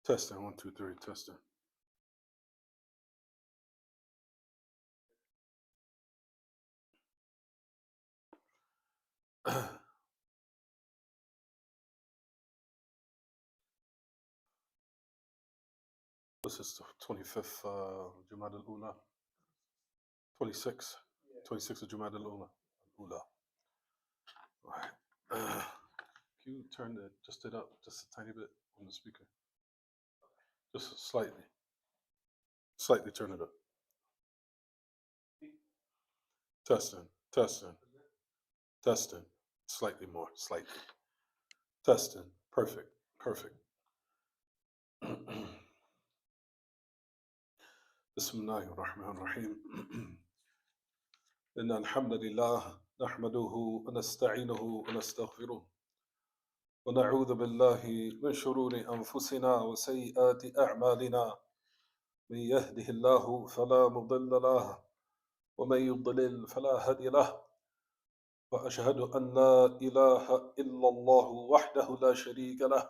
Testing, 1, 2, 3, testing. This is the 25th Jumad al-Ula. 26. 26 of Jumad al-Ula. Right. Can you turn it up just a tiny bit on the speaker? Just slightly. Slightly turn it up. Testing, testing, testing. Slightly more, slightly. Testing. Perfect, perfect. Bismillah ar-Rahman ar-Rahim. إن الحمد لله نحمده ونستعينه ونستغفره ونعوذ بالله من شرور أنفسنا وسيئات أعمالنا من يهده الله فلا مضل له ومن يضلل فلا هادي له وأشهد أن لا إله إلا الله وحده لا شريك له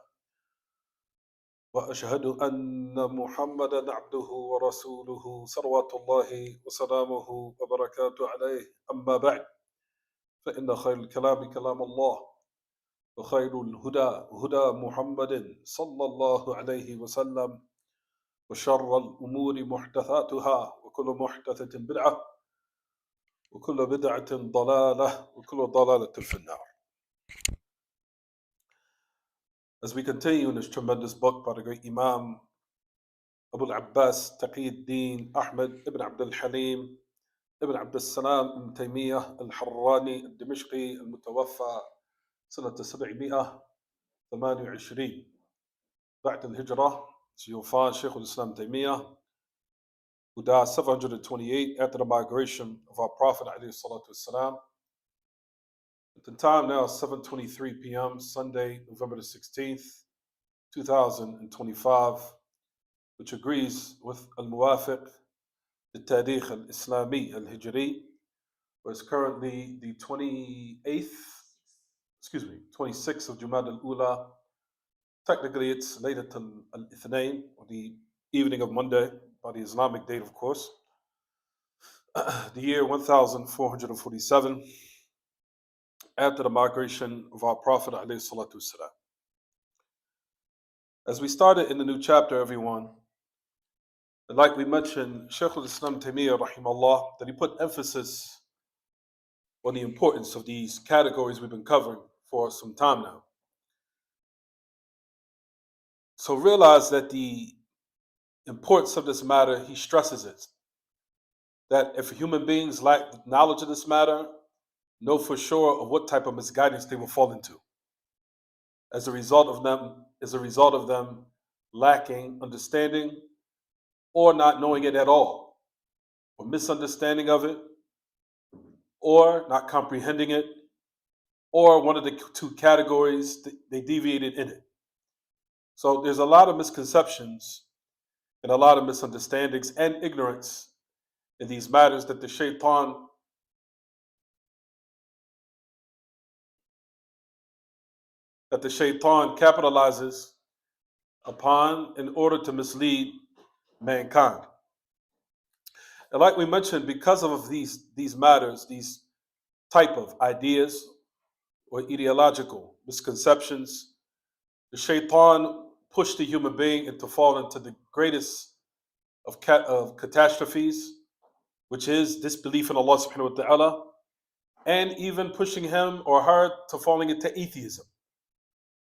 وأشهد أن محمدا عبده ورسوله صلوات الله وسلامه وبركاته عليه أما بعد فإن خير الكلام كلام الله وخير الهدى هدى محمد صلى الله عليه وسلم وشر الأمور محدثاتها وكل محدثة بدعة وكل بدعة ضلالة وكل ضلالة في النار. As we continue in this tremendous book by the great Imam Abu al-Abbas Taqi-ud-Din Ahmad ibn Abdul Halim ibn Abdul Salam ibn Taymiyyah al-Harrani al-Dimashqi al-Mutawaffa سنة 728 بعد الهجرة. So you'll find Shaykh al-Islam Taymiyyah, who died 728 after the migration of our Prophet alayhi salatu wasalam. At the time now, 7:23 p.m., Sunday, November the 16th, 2025, which agrees with al-Muwafiq, the Tariq al-Islami al-Hijri, where it's currently the 26th of Jumad al-Ula. Technically, it's Laylat al-Ithnain, or the evening of Monday, by the Islamic date, of course. The year 1447, after the migration of our Prophet alayhi salatu wasalam. As we started in the new chapter, everyone, and like we mentioned, Shaykh al-Islam Taymiyyah, rahimahullah, that he put emphasis on the importance of these categories we've been covering for some time now. So realize that the importance of this matter, he stresses it, that if human beings lack knowledge of this matter, know for sure of what type of misguidance they will fall into as a result of them lacking understanding or not knowing it at all, or misunderstanding of it, or not comprehending it, or one of the two categories they deviated in it. So there's a lot of misconceptions and a lot of misunderstandings and ignorance in these matters that the Shaytân capitalizes upon in order to mislead mankind. And like we mentioned, because of these matters, these type of ideas or ideological misconceptions, the Shaytân pushed the human being into fall into the greatest of catastrophes, which is disbelief in Allah subhanahu wa ta'ala, and even pushing him or her to falling into atheism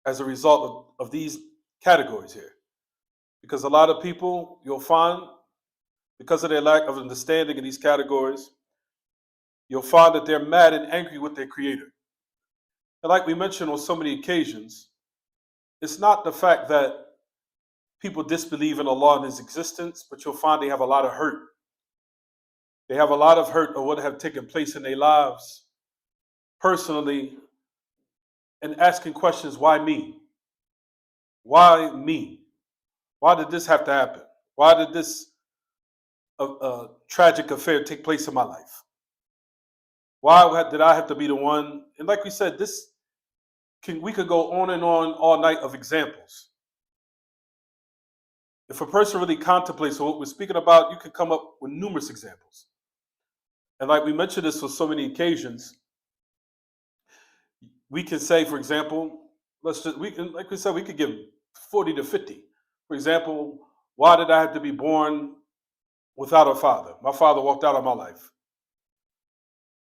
as a result of these categories here. Because a lot of people, you'll find, because of their lack of understanding in these categories, you'll find that they're mad and angry with their Creator. And like we mentioned on so many occasions, it's not the fact that people disbelieve in Allah and His existence, but you'll find they have a lot of hurt. They have a lot of hurt of what have taken place in their lives personally, and asking questions, why me? Why me? Why did this have to happen? Why did this tragic affair take place in my life? Why did I have to be the one? And like we said, we could go on and on all night of examples if a person really contemplates on what we're speaking about, you can come up with numerous examples. And like we mentioned this on so many occasions, we can say, for example, like we said, we could give 40 to 50. For example, why did I have to be born without a father? My father walked out of my life.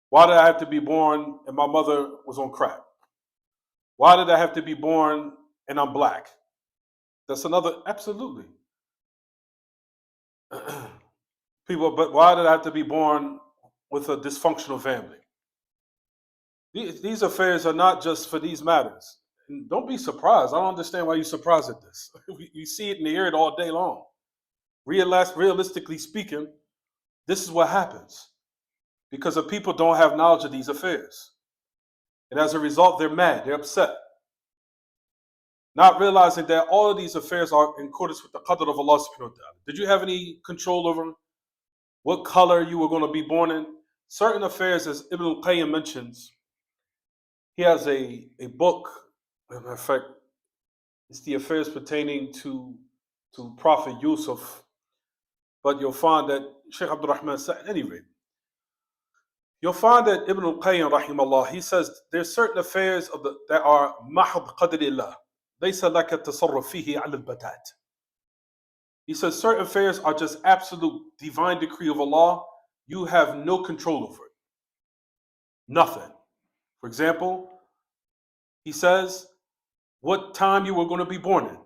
Why did I have to be born and my mother was on crack? Why did I have to be born and I'm black? That's another, absolutely. People, but why did I have to be born with a dysfunctional family? These affairs are not just for these matters. And don't be surprised. I don't understand why you're surprised at this. You see it and hear it all day long. Realistically speaking, this is what happens because the people don't have knowledge of these affairs. And as a result, they're mad, they're upset. Not realizing that all of these affairs are in accordance with the qadr of Allah subhanahu wa ta'ala. Did you have any control over what color you were going to be born in? Certain affairs, as Ibn al-Qayyim mentions, he has a book, as a matter of fact, it's the affairs pertaining to Prophet Yusuf. But you'll find that Shaykh Abdur Rahman said, at any rate, you'll find that Ibn al-Qayyim, rahimahullah, he says there's certain affairs that are mahd qadrillah. ليس لك التصرف فيه على البتات. He says certain affairs are just absolute divine decree of Allah. You have no control over it. Nothing. For example, he says what time you were going to be born in.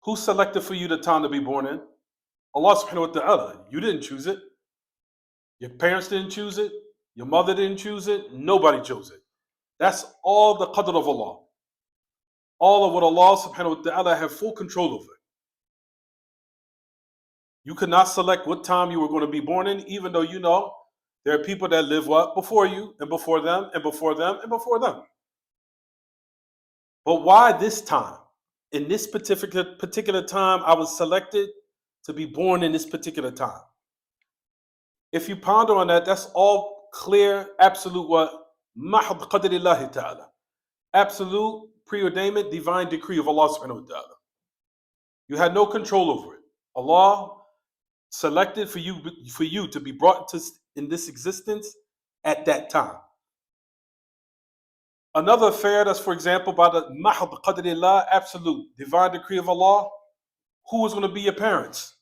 Who selected for you the time to be born in? Allah subhanahu wa ta'ala. You didn't choose it. Your parents didn't choose it. Your mother didn't choose it. Nobody chose it. That's all the qadr of Allah. All of what Allah subhanahu wa ta'ala have full control over. You could not select what time you were going to be born in, even though you know there are people that live what? Before you, and before them, and before them, and before them. But why this time? In this particular time, I was selected to be born in this particular time. If you ponder on that, that's all clear, absolute what? Mahd qadrillahi ta'ala. Absolute preordainment, divine decree of Allah subhanahu wa ta'ala. You had no control over it. Allah selected for you to be brought in this existence at that time. Another affair that's, for example, by the mahd qadrillah, absolute divine decree of Allah, who was going to be your parents?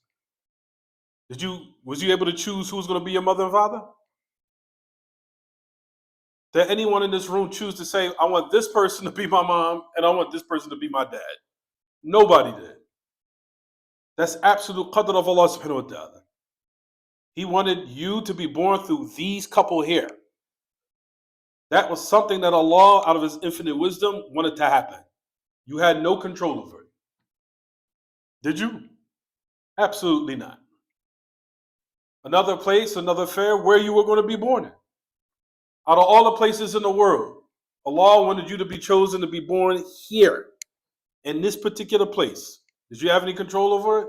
Was you able to choose who was going to be your mother and father? Did anyone in this room choose to say, I want this person to be my mom and I want this person to be my dad? Nobody did. That's absolute qadr of Allah subhanahu wa ta'ala. He wanted you to be born through these couple here. That was something that Allah, out of His infinite wisdom, wanted to happen. You had no control over it. Did you? Absolutely not. Another place, another affair, where you were going to be born in. Out of all the places in the world, Allah wanted you to be chosen to be born here, in this particular place. Did you have any control over it?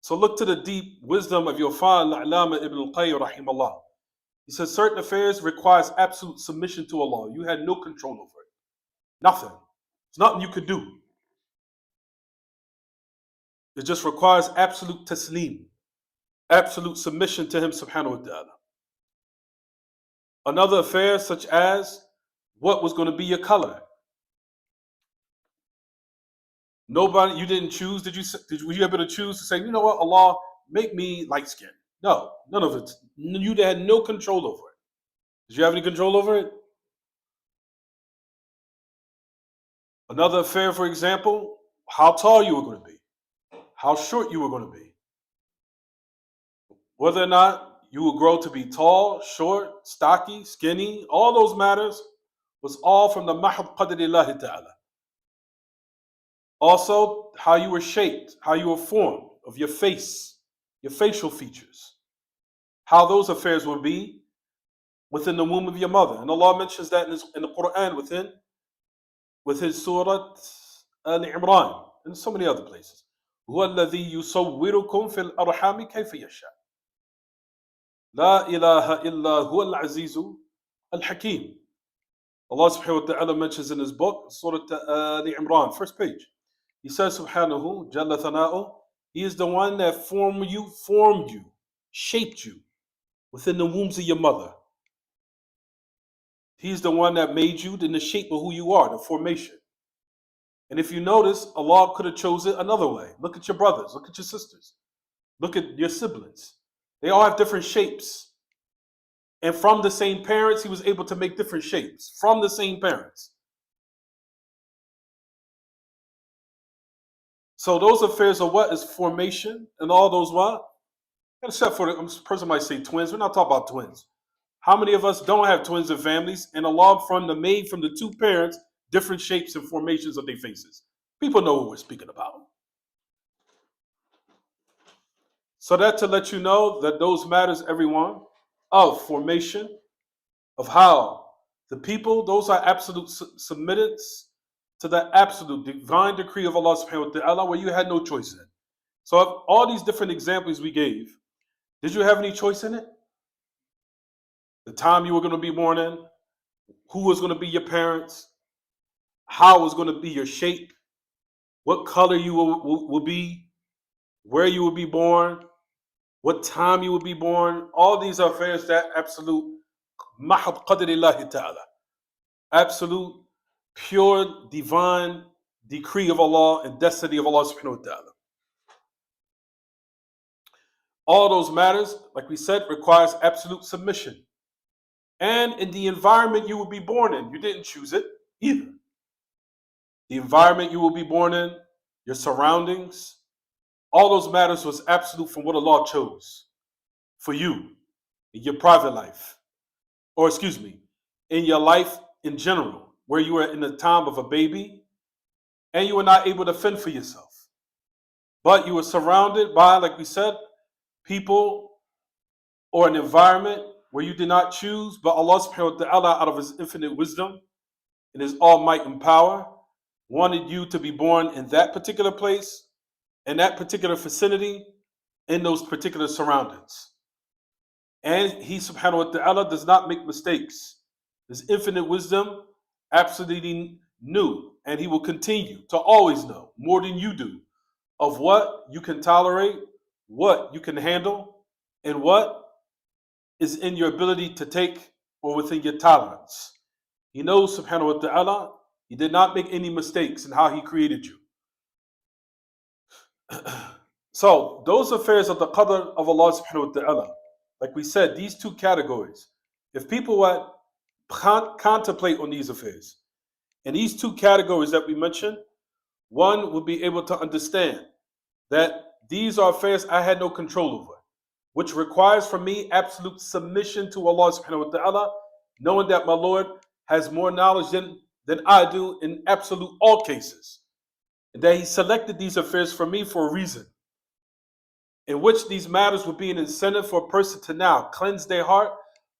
So look to the deep wisdom of your father, Allâh Ibn al-Qayyim, rahimahullah. He says certain affairs requires absolute submission to Allah. You had no control over it. Nothing. There's nothing you could do. It just requires absolute taslim, absolute submission to Him subhanahu wa ta'ala. Another affair such as what was going to be your color. Nobody, you didn't choose. Were you able to choose to say, you know what, Allah, make me light skinned? No, none of it. You had no control over it. Did you have any control over it? Another affair, for example, how tall you were going to be, how short you were going to be, whether or not you will grow to be tall, short, stocky, skinny, all those matters was all from the mahd qadrillahi ta'ala. Also, how you were shaped, how you were formed, of your face, your facial features, how those affairs will be within the womb of your mother. And Allah mentions that in the Quran with His Surah Al-Imran and so many other places. هُوَ الَّذِي يُصَوِّرُكُمْ فِي الْأَرْحَامِ كَيْفَ يَشَاءُ لا إله إلا هو العزيز الحكيم. Allah subhanahu wa ta'ala mentions in his book, Surah Al-Imran, first page. He says, Subhanahu, Jalla Thana'u, He is the one that formed you, shaped you within the wombs of your mother. He's the one that made you in the shape of who you are, the formation. And if you notice, Allah could have chosen another way. Look at your brothers, look at your sisters, look at your siblings. They all have different shapes. And from the same parents, He was able to make different shapes. From the same parents. So those affairs are what? Is formation and all those what? Except for the person might say twins. We're not talking about twins. How many of us don't have twins in families? And Allah made from the two parents different shapes and formations of their faces. People know what we're speaking about. So that to let you know that those matters, everyone, of formation, of how the people, those are absolute submitted to the absolute divine decree of Allah subhanahu wa ta'ala, where you had no choice in. So of all these different examples we gave, did you have any choice in it? The time you were going to be born in, who was going to be your parents, how was going to be your shape, what color you will be, where you will be born, what time you will be born. All these are affairs that absolute mahab qadrillahi ta'ala, absolute pure divine decree of Allah and destiny of Allah subhanahu wa ta'ala. All those matters, like we said, requires absolute submission. And in the environment you will be born in, you didn't choose it either. The environment you will be born in, your surroundings, all those matters was absolute from what Allah chose for you in your private life. Or excuse me, in your life in general, where you were in the time of a baby and you were not able to fend for yourself. But you were surrounded by, like we said, people or an environment where you did not choose, but Allah subhanahu wa ta'ala, out of His infinite wisdom and His all might and power, wanted you to be born in that particular place, in that particular vicinity, in those particular surroundings. And He subhanahu wa ta'ala does not make mistakes. His infinite wisdom absolutely knew, and He will continue to always know more than you do of what you can tolerate, what you can handle, and what is in your ability to take or within your tolerance. He knows subhanahu wa ta'ala, He did not make any mistakes in how He created you. So those affairs of the qadr of Allah subhanahu wa ta'ala, like we said, these two categories, if people would contemplate on these affairs, and these two categories that we mentioned, one would be able to understand that these are affairs I had no control over, which requires from me absolute submission to Allah subhanahu wa ta'ala, knowing that my Lord has more knowledge than I do in absolute all cases, and that He selected these affairs for me for a reason, in which these matters would be an incentive for a person to now cleanse their heart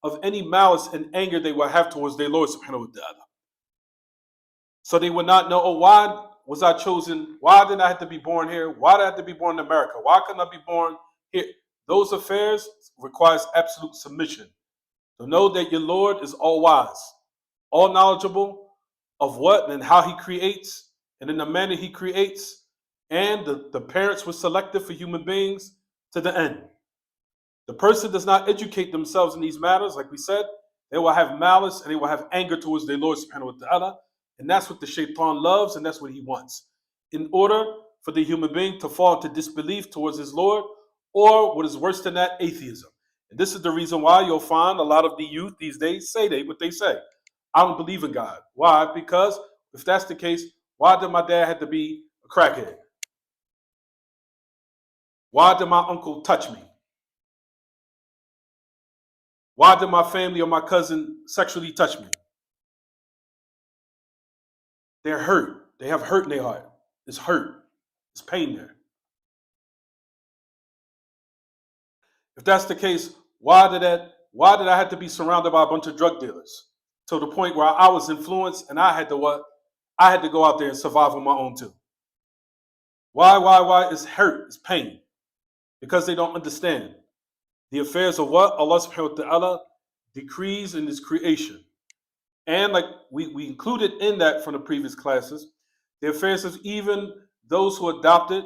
of any malice and anger they will have towards their Lord subhanahu wa ta'ala. So they would not know, oh, why was I chosen? Why did I have to be born here? Why did I have to be born in America? Why couldn't I be born here? Those affairs requires absolute submission. To know that your Lord is all wise, all knowledgeable of what and how He creates, and in the manner He creates, and the parents were selected for human beings to the end. The person does not educate themselves in these matters, like we said, they will have malice and they will have anger towards their Lord subhanahu wa ta'ala. And that's what the Shaytân loves, and that's what he wants. In order for the human being to fall into disbelief towards his Lord, or what is worse than that, atheism. And this is the reason why you'll find a lot of the youth these days say what they say. I don't believe in God. Why? Because if that's the case, why did my dad have to be a crackhead? Why did my uncle touch me? Why did my family or my cousin sexually touch me? They're hurt. They have hurt in their heart. It's hurt. It's pain there. If that's the case, why did I have to be surrounded by a bunch of drug dealers to the point where I was influenced and I had to what? I had to go out there and survive on my own too. Why? It's hurt. It's pain. Because they don't understand the affairs of what Allah subhanahu wa ta'ala decrees in His creation. And like we included in that from the previous classes, the affairs of even those who adopted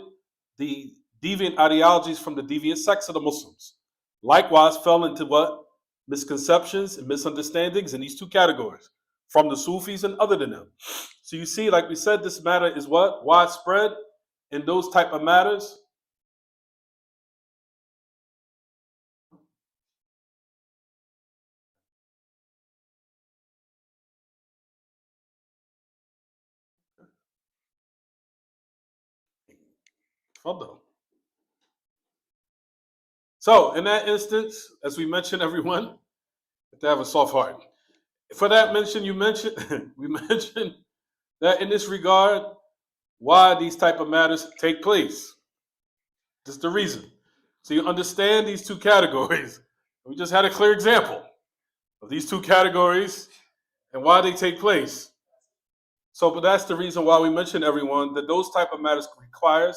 the deviant ideologies from the deviant sects of the Muslims. Likewise, fell into what? Misconceptions and misunderstandings in these two categories from the Sufis and other than them. So you see, like we said, this matter is what? Widespread in those type of matters. Although. So in that instance, as we mentioned, everyone, have to have a soft heart. For that mention, you mentioned we mentioned that in this regard, why these type of matters take place. Just the reason. So you understand these two categories. We just had a clear example of these two categories and why they take place. So, but that's the reason why we mention everyone that those type of matters requires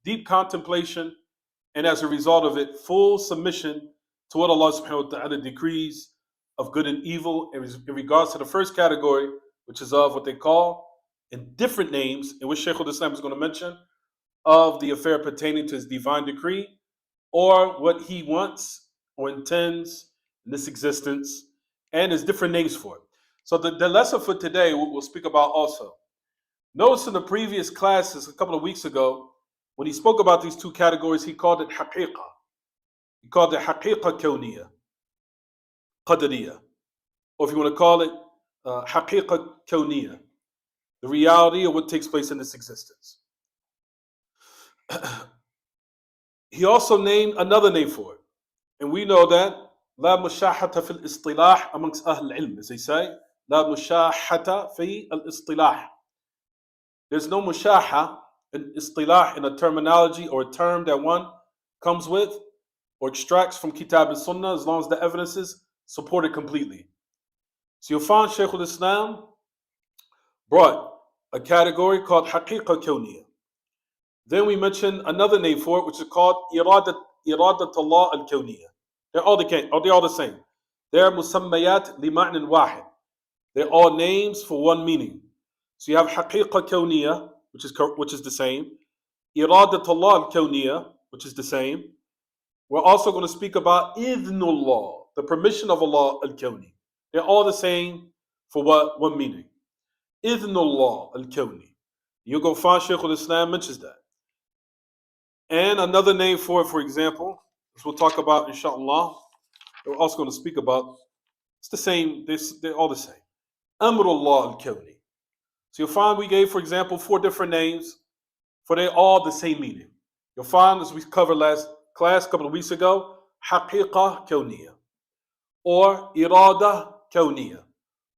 deep contemplation, and as a result of it, full submission to what Allah subhanahu wa ta'ala decrees of good and evil in regards to the first category, which is of what they call in different names, in which Shaykh al-Islam is going to mention, of the affair pertaining to his divine decree, or what he wants or intends in this existence, and there's different names for it. So the lesson for today we'll speak about also. Notice in the previous classes a couple of weeks ago, when he spoke about these two categories, he called it haqiqa. He called it haqiqa kawniyya, qadariyya. Or if you want to call it haqiqa kawniyya, the reality of what takes place in this existence. He also named another name for it. And we know that لا مشاحة في الاصطلاح amongst أهل العلم, as they say. لا مشاحة في الاصطلاح. There's no mushaha in istilah, in a terminology or a term that one comes with or extracts from Kitab and Sunnah, as long as the evidences support it completely. So you'll find Shaykh al-Islam brought a category called haqiqa kawniyya. Then we mentioned another name for it, which is called iradat Allah al-kawniyya. They're all the same. They're musammayat li ma'nan wahid. They're all names for one meaning. So you have haqiqa kawniyya, which is the same. Iradat Allah al-kawniyya, which is the same. We're also going to speak about idhnullah, the permission of Allah al-kawni. They're all the same for what? One meaning. Idhnullah al-kawni. You're going to find Shaykh al-Islam mentions that. And another name for it, for example, which we'll talk about inshallah, we're also going to speak about, it's the same, they're all the same. Amrullah al-kawni. So you'll find we gave, for example, 4 different names, for they all the same meaning. You'll find, as we covered last class a couple of weeks ago, haqiqa kawniyya, or irada kawniyya,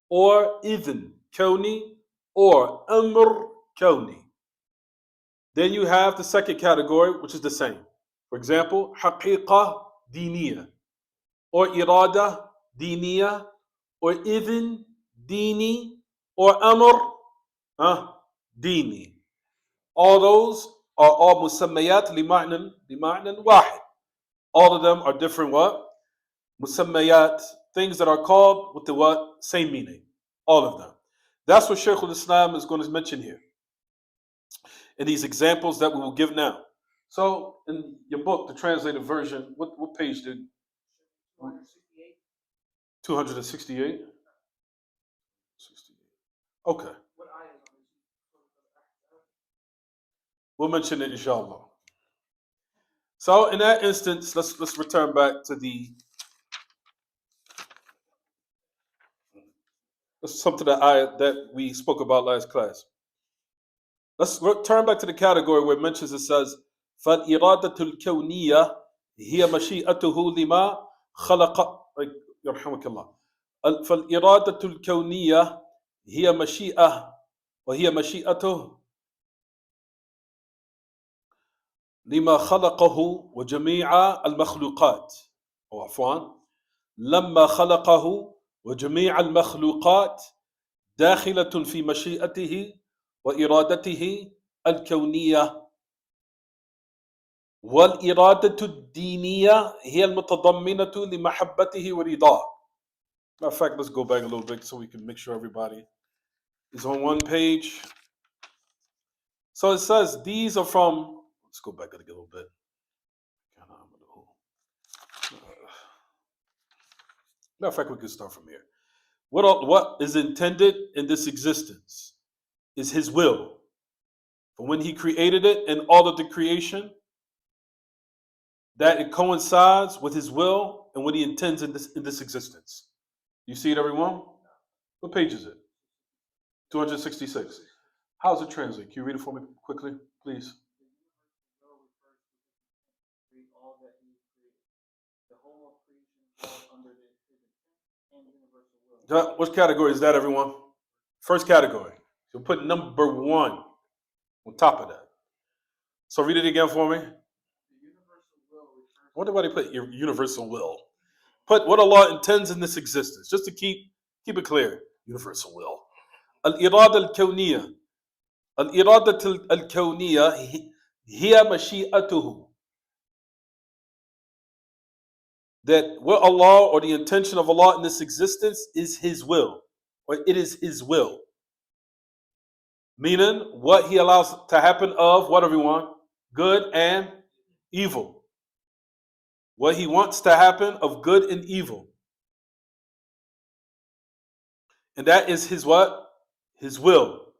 or idhn kawni, or amr kawni. Then you have the second category, which is the same. For example, haqiqa diniya, or irada diniya, or idhn dini, or amr dini. All those are all musammayat lima'nan wahid. All of them are different what? Musammayat, things that are called with the what? Same meaning. All of them. That's what Shaykh al-Islam is going to mention here in these examples that we will give now. So in your book, the translated version, what page did? 268. Okay. We'll mention it inshallah. So in that instance, let's return back to something that we spoke about last class. Let's turn back to the category where it mentions, it says, فَالْإِرَادَةُ الْكَوْنِيَّةُ هِيَ مَشِيئَتُهُ لِمَا خَلَقَ يرحمك الله. فَالْإِرَادَةُ الْكَوْنِيَّةُ هي مشيئة وهي مشيئته لما خلقه وجميع المخلوقات، أو عفوا لما خلقه وجميع المخلوقات داخلة في مشيئته وإرادته الكونية. والإرادة الدينية هي المتضمنة لمحبته ورضاه. Matter of fact, let's go back a little bit so we can make sure everybody is on one page. So it says these are from, let's go back a little bit. Matter of fact, we can start from here. What is intended in this existence is his will. For when he created it and all of the creation, that it coincides with his will and what he intends in this existence. You see it, everyone? What page is it? 266. How does it translate? Can you read it for me quickly, please? Which category is that, everyone? First category. So put number 1 on top of that. So read it again for me. I wonder why they put your universal will. Put what Allah intends in this existence, just to keep it clear. Universal will. Al-irada al-kawniyya. Al-irada al-kawniyya hiya mashi'atuhu. That what Allah, or the intention of Allah in this existence, is his will, or it is his will. Meaning what he allows to happen of what, everyone? Good and evil. What he wants to happen of good and evil. And that is his what? His will.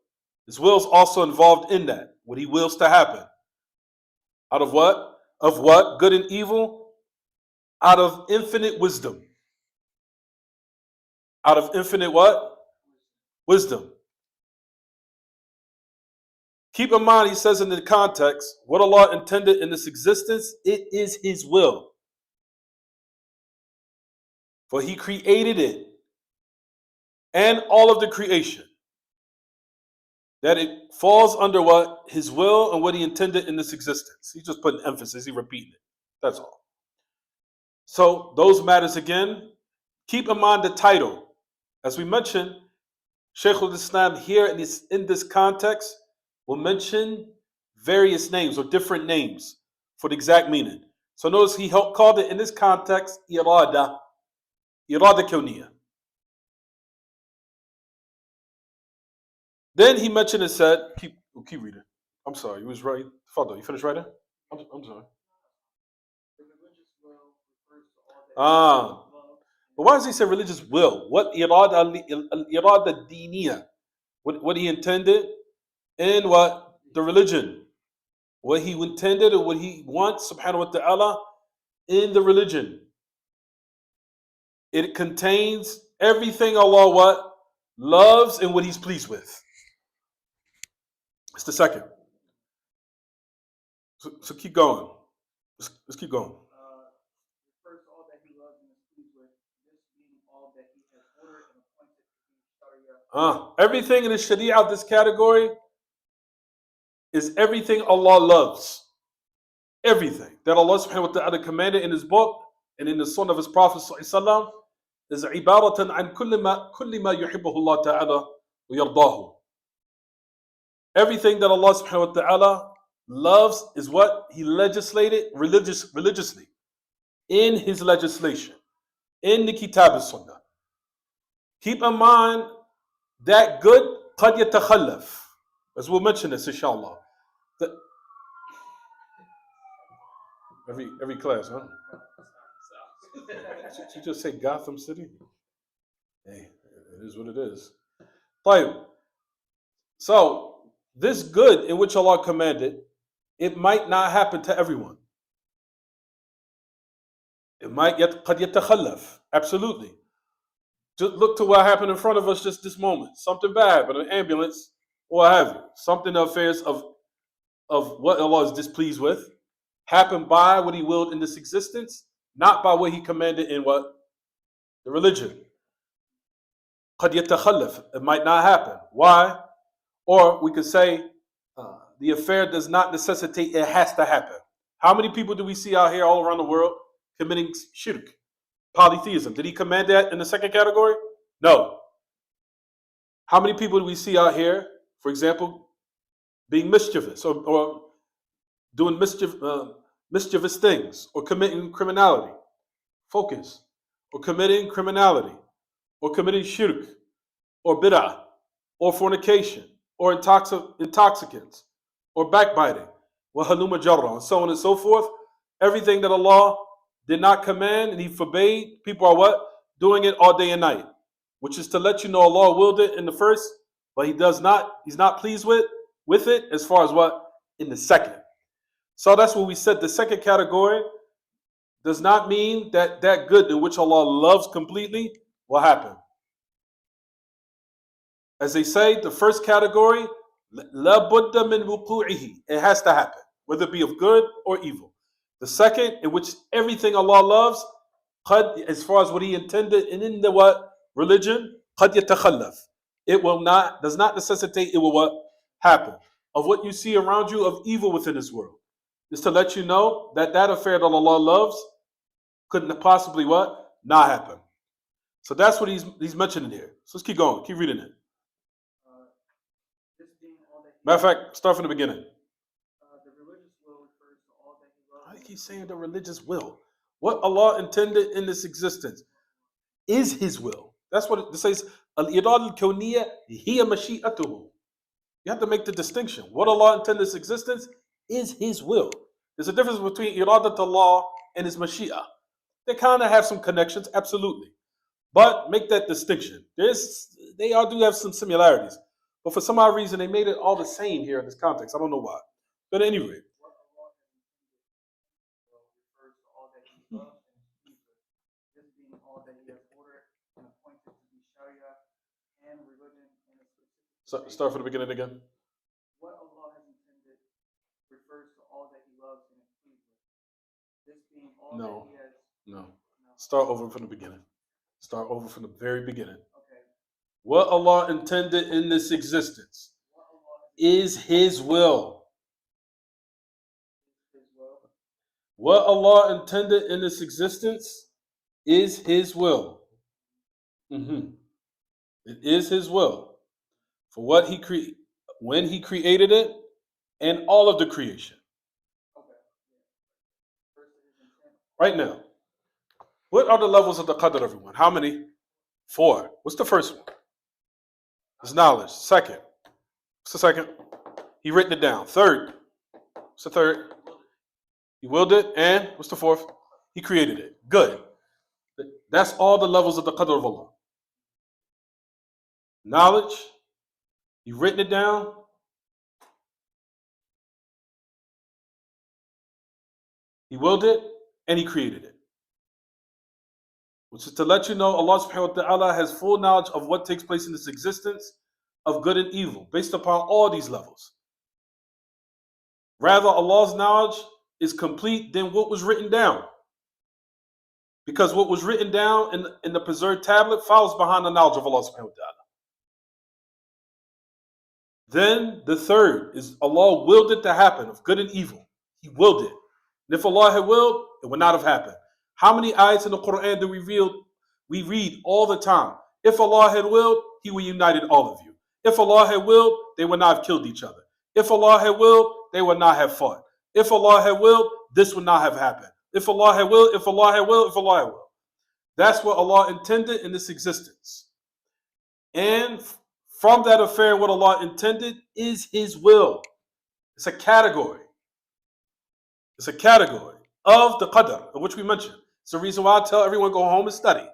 His will is also involved in that. What he wills to happen. Out of what? Of what? Good and evil? Out of infinite wisdom. Out of infinite what? Wisdom. Keep in mind, he says in the context, what Allah intended in this existence, it is his will. For he created it and all of the creation. That it falls under what? His will and what he intended in this existence. He's just putting emphasis, he's repeating it. That's all. So those matters again. Keep in mind the title. As we mentioned, Shaykh al-Islam here in this context will mention various names or different names for the exact meaning. So notice he called it in this context irada kawniyya. Then he mentioned and said, keep reading. I'm sorry, you was right. Fadl, you finished writing? I'm sorry. But why does he say religious will? What irada diniya? What he intended in what? The religion. What he intended and what he wants, subhanahu wa ta'ala, in the religion. It contains everything Allah what? Loves and what he's pleased with. It's the second. So keep going. Let's keep going. Everything in the Sharia of this category is everything Allah loves. Everything that Allah subhanahu wa ta'ala commanded in his book and in the sunnah of his Prophet sallallahu is ibaratan an kulli ma yuhibbuhu Allah ta'ala wa yardahu. Everything that Allah subhanahu wa ta'ala loves is what he legislated religiously in his legislation, in the Kitab al-Sunnah. Keep in mind that good قد يتخلف, as we'll mention this inshallah. Every class, huh? Did you just say Gotham City? Hey, it is what it is. So this good in which Allah commanded, it might not happen to everyone. It might قد يتخلف, absolutely. Just look to what happened in front of us just this moment. Something bad, but an ambulance or what have you. Something of affairs of what Allah is displeased with happened by what he willed in this existence, not by what he commanded in what? The religion. قد يتخلف. It might not happen. Why? Or we could say the affair does not necessitate it has to happen. How many people do we see out here all around the world committing shirk? Polytheism. Did he command that in the second category? No. How many people do we see out here, for example, being mischievous or doing mischievous things or committing criminality? Focus. Or committing criminality or committing shirk, or bid'ah, or fornication, or intoxicants, or backbiting, wa haluma jarra, and so on and so forth. Everything that Allah did not command and He forbade, people are what? Doing it all day and night. Which is to let you know Allah willed it in the first, but He's not pleased with it as far as what? In the second. So that's what we said. The second category does not mean that that good in which Allah loves completely will happen. As they say, the first category, la budda min wuqu'ihi, it has to happen, whether it be of good or evil. The second, in which everything Allah loves, qad, as far as what He intended, and in the what? Religion, qad yatakhallaf. It does not necessitate it will what? Happen. Of what you see around you of evil within this world. Is to let you know that that affair that Allah loves couldn't possibly what? Not happen. So that's what he's mentioning here. So let's keep going. Keep reading it. Matter of fact, start from the beginning. The religious will refers to all that He loves. Why do you keep saying the religious will? What Allah intended in this existence is His will. That's what it says. Al-irada al-kawniyya hiya mashi'atuhu. You have to make the distinction. What Allah intended in this existence is His will. There's a difference between iradat Allah and His mashi'ah. They kind of have some connections, absolutely. But make that distinction. They all do have some similarities. But for some odd reason, they made it all the same here in this context. I don't know why. But at any rate. What Allah refers to all that He loves and pleases. This being all that He has ordered and appointed to be Sharia and religion in a specific. Start from the beginning again. What Allah has intended refers to all that He loves and pleases. This being all that He has. No. Start over from the beginning. Start over from the very beginning. Okay. What Allah intended in this existence is His will. His will. What Allah intended in this existence is His will. It is His will for what when He created it and all of the creation. Okay. Right now, what are the levels of the qadr, everyone? How many? 4. What's the first one? It's knowledge. Second. What's the second? He written it down. Third. What's the third? He willed it. And what's the fourth? He created it. Good. That's all the levels of the qadr of Allah. Knowledge. He written it down. He willed it. And He created it. Which is to let you know Allah subhanahu wa ta'ala has full knowledge of what takes place in this existence of good and evil based upon all these levels. Rather, Allah's knowledge is complete than what was written down. Because what was written down in the preserved tablet follows behind the knowledge of Allah subhanahu wa ta'ala. Then the third is Allah willed it to happen of good and evil. He willed it. And if Allah had willed, it would not have happened. How many ayats in the Quran do we read all the time? If Allah had willed, He would have united all of you. If Allah had willed, they would not have killed each other. If Allah had willed, they would not have fought. If Allah had willed, this would not have happened. If Allah had willed, if Allah had willed, if Allah had willed. That's what Allah intended in this existence. And from that affair, what Allah intended is His will. It's a category. It's a category of the qadr, of which we mentioned. It's the reason why I tell everyone go home and study.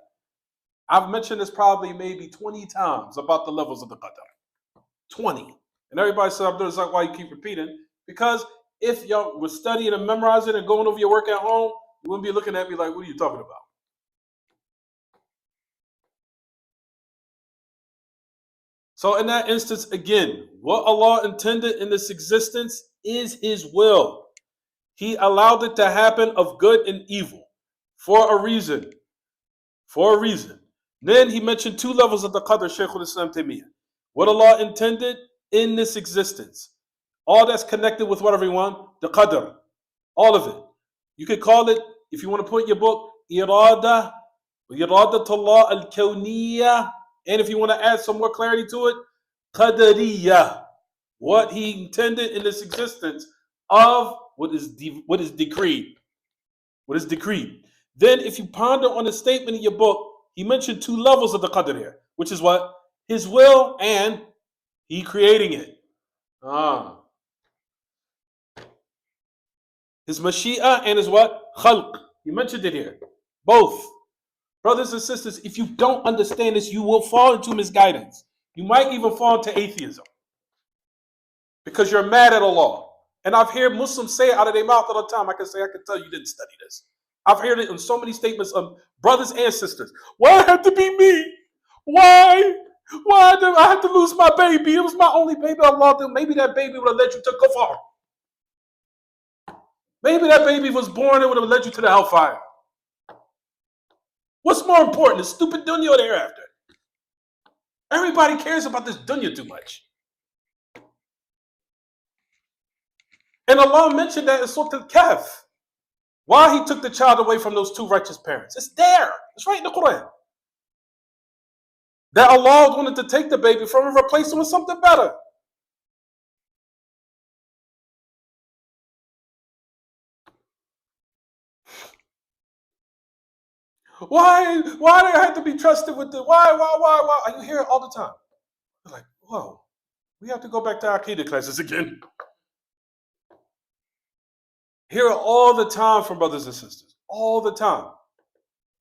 I've mentioned this probably maybe 20 times about the levels of the qadr. 20. And everybody said, Abdur, Razzaaq, why you keep repeating? Because if y'all were studying and memorizing and going over your work at home, you wouldn't be looking at me like, what are you talking about? So in that instance, again, what Allah intended in this existence is His will. He allowed it to happen of good and evil for a reason. For a reason. Then He mentioned 2 levels of the qadr, Shaykh al-Islam Taymiyyah. What Allah intended in this existence. All that's connected with what, everyone? The qadr. All of it. You could call it, if you want to put in your book, iradatullah al-kawniyya. And if you want to add some more clarity to it, qadariyya. What He intended in this existence of what is decreed. What is decreed. Then if you ponder on the statement in your book, he mentioned two levels of the qadr here, which is what? His will and he creating it. His mashi'ah and his what? Khalq. He mentioned it here. Both. Brothers and sisters, if you don't understand this, you will fall into misguidance. You might even fall into atheism. Because you're mad at Allah. And I've heard Muslims say it out of their mouth all the time. I can tell you didn't study this. I've heard it in so many statements of brothers and sisters. Why it had to be me? Why? Why did I have to lose my baby? It was my only baby. Allah, maybe that baby would have led you to kufar. Maybe that baby was born and would have led you to the hellfire. What's more important, the stupid dunya or the hereafter? Everybody cares about this dunya too much. And Allah mentioned that in Surah Al-Kahf. Why he took the child away from those two righteous parents. It's there. It's right in the Quran. That Allah wanted to take the baby from him and replace him with something better. Why do I have to be trusted with the why? You hear it all the time. You're like, whoa, we have to go back to Aqidah classes again. Hear it all the time from brothers and sisters. All the time.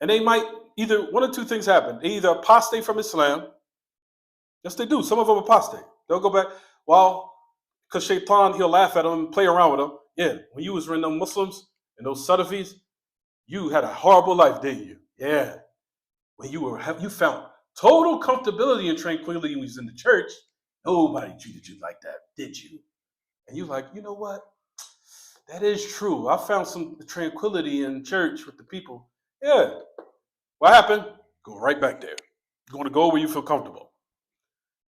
And they might either, one or two things happen. They either apostate from Islam. Yes, they do. Some of them apostate. They'll go back. Well, because Shaytân, he'll laugh at them and play around with them. Yeah, when you was in those Muslims and those Salafis, you had a horrible life, didn't you? Yeah. When you found total comfortability and tranquility when you was in the church, nobody treated you like that, did you? And you're like, you know what? That is true. I found some tranquility in church with the people. Yeah. What happened? Go right back there. You're going to go where you feel comfortable.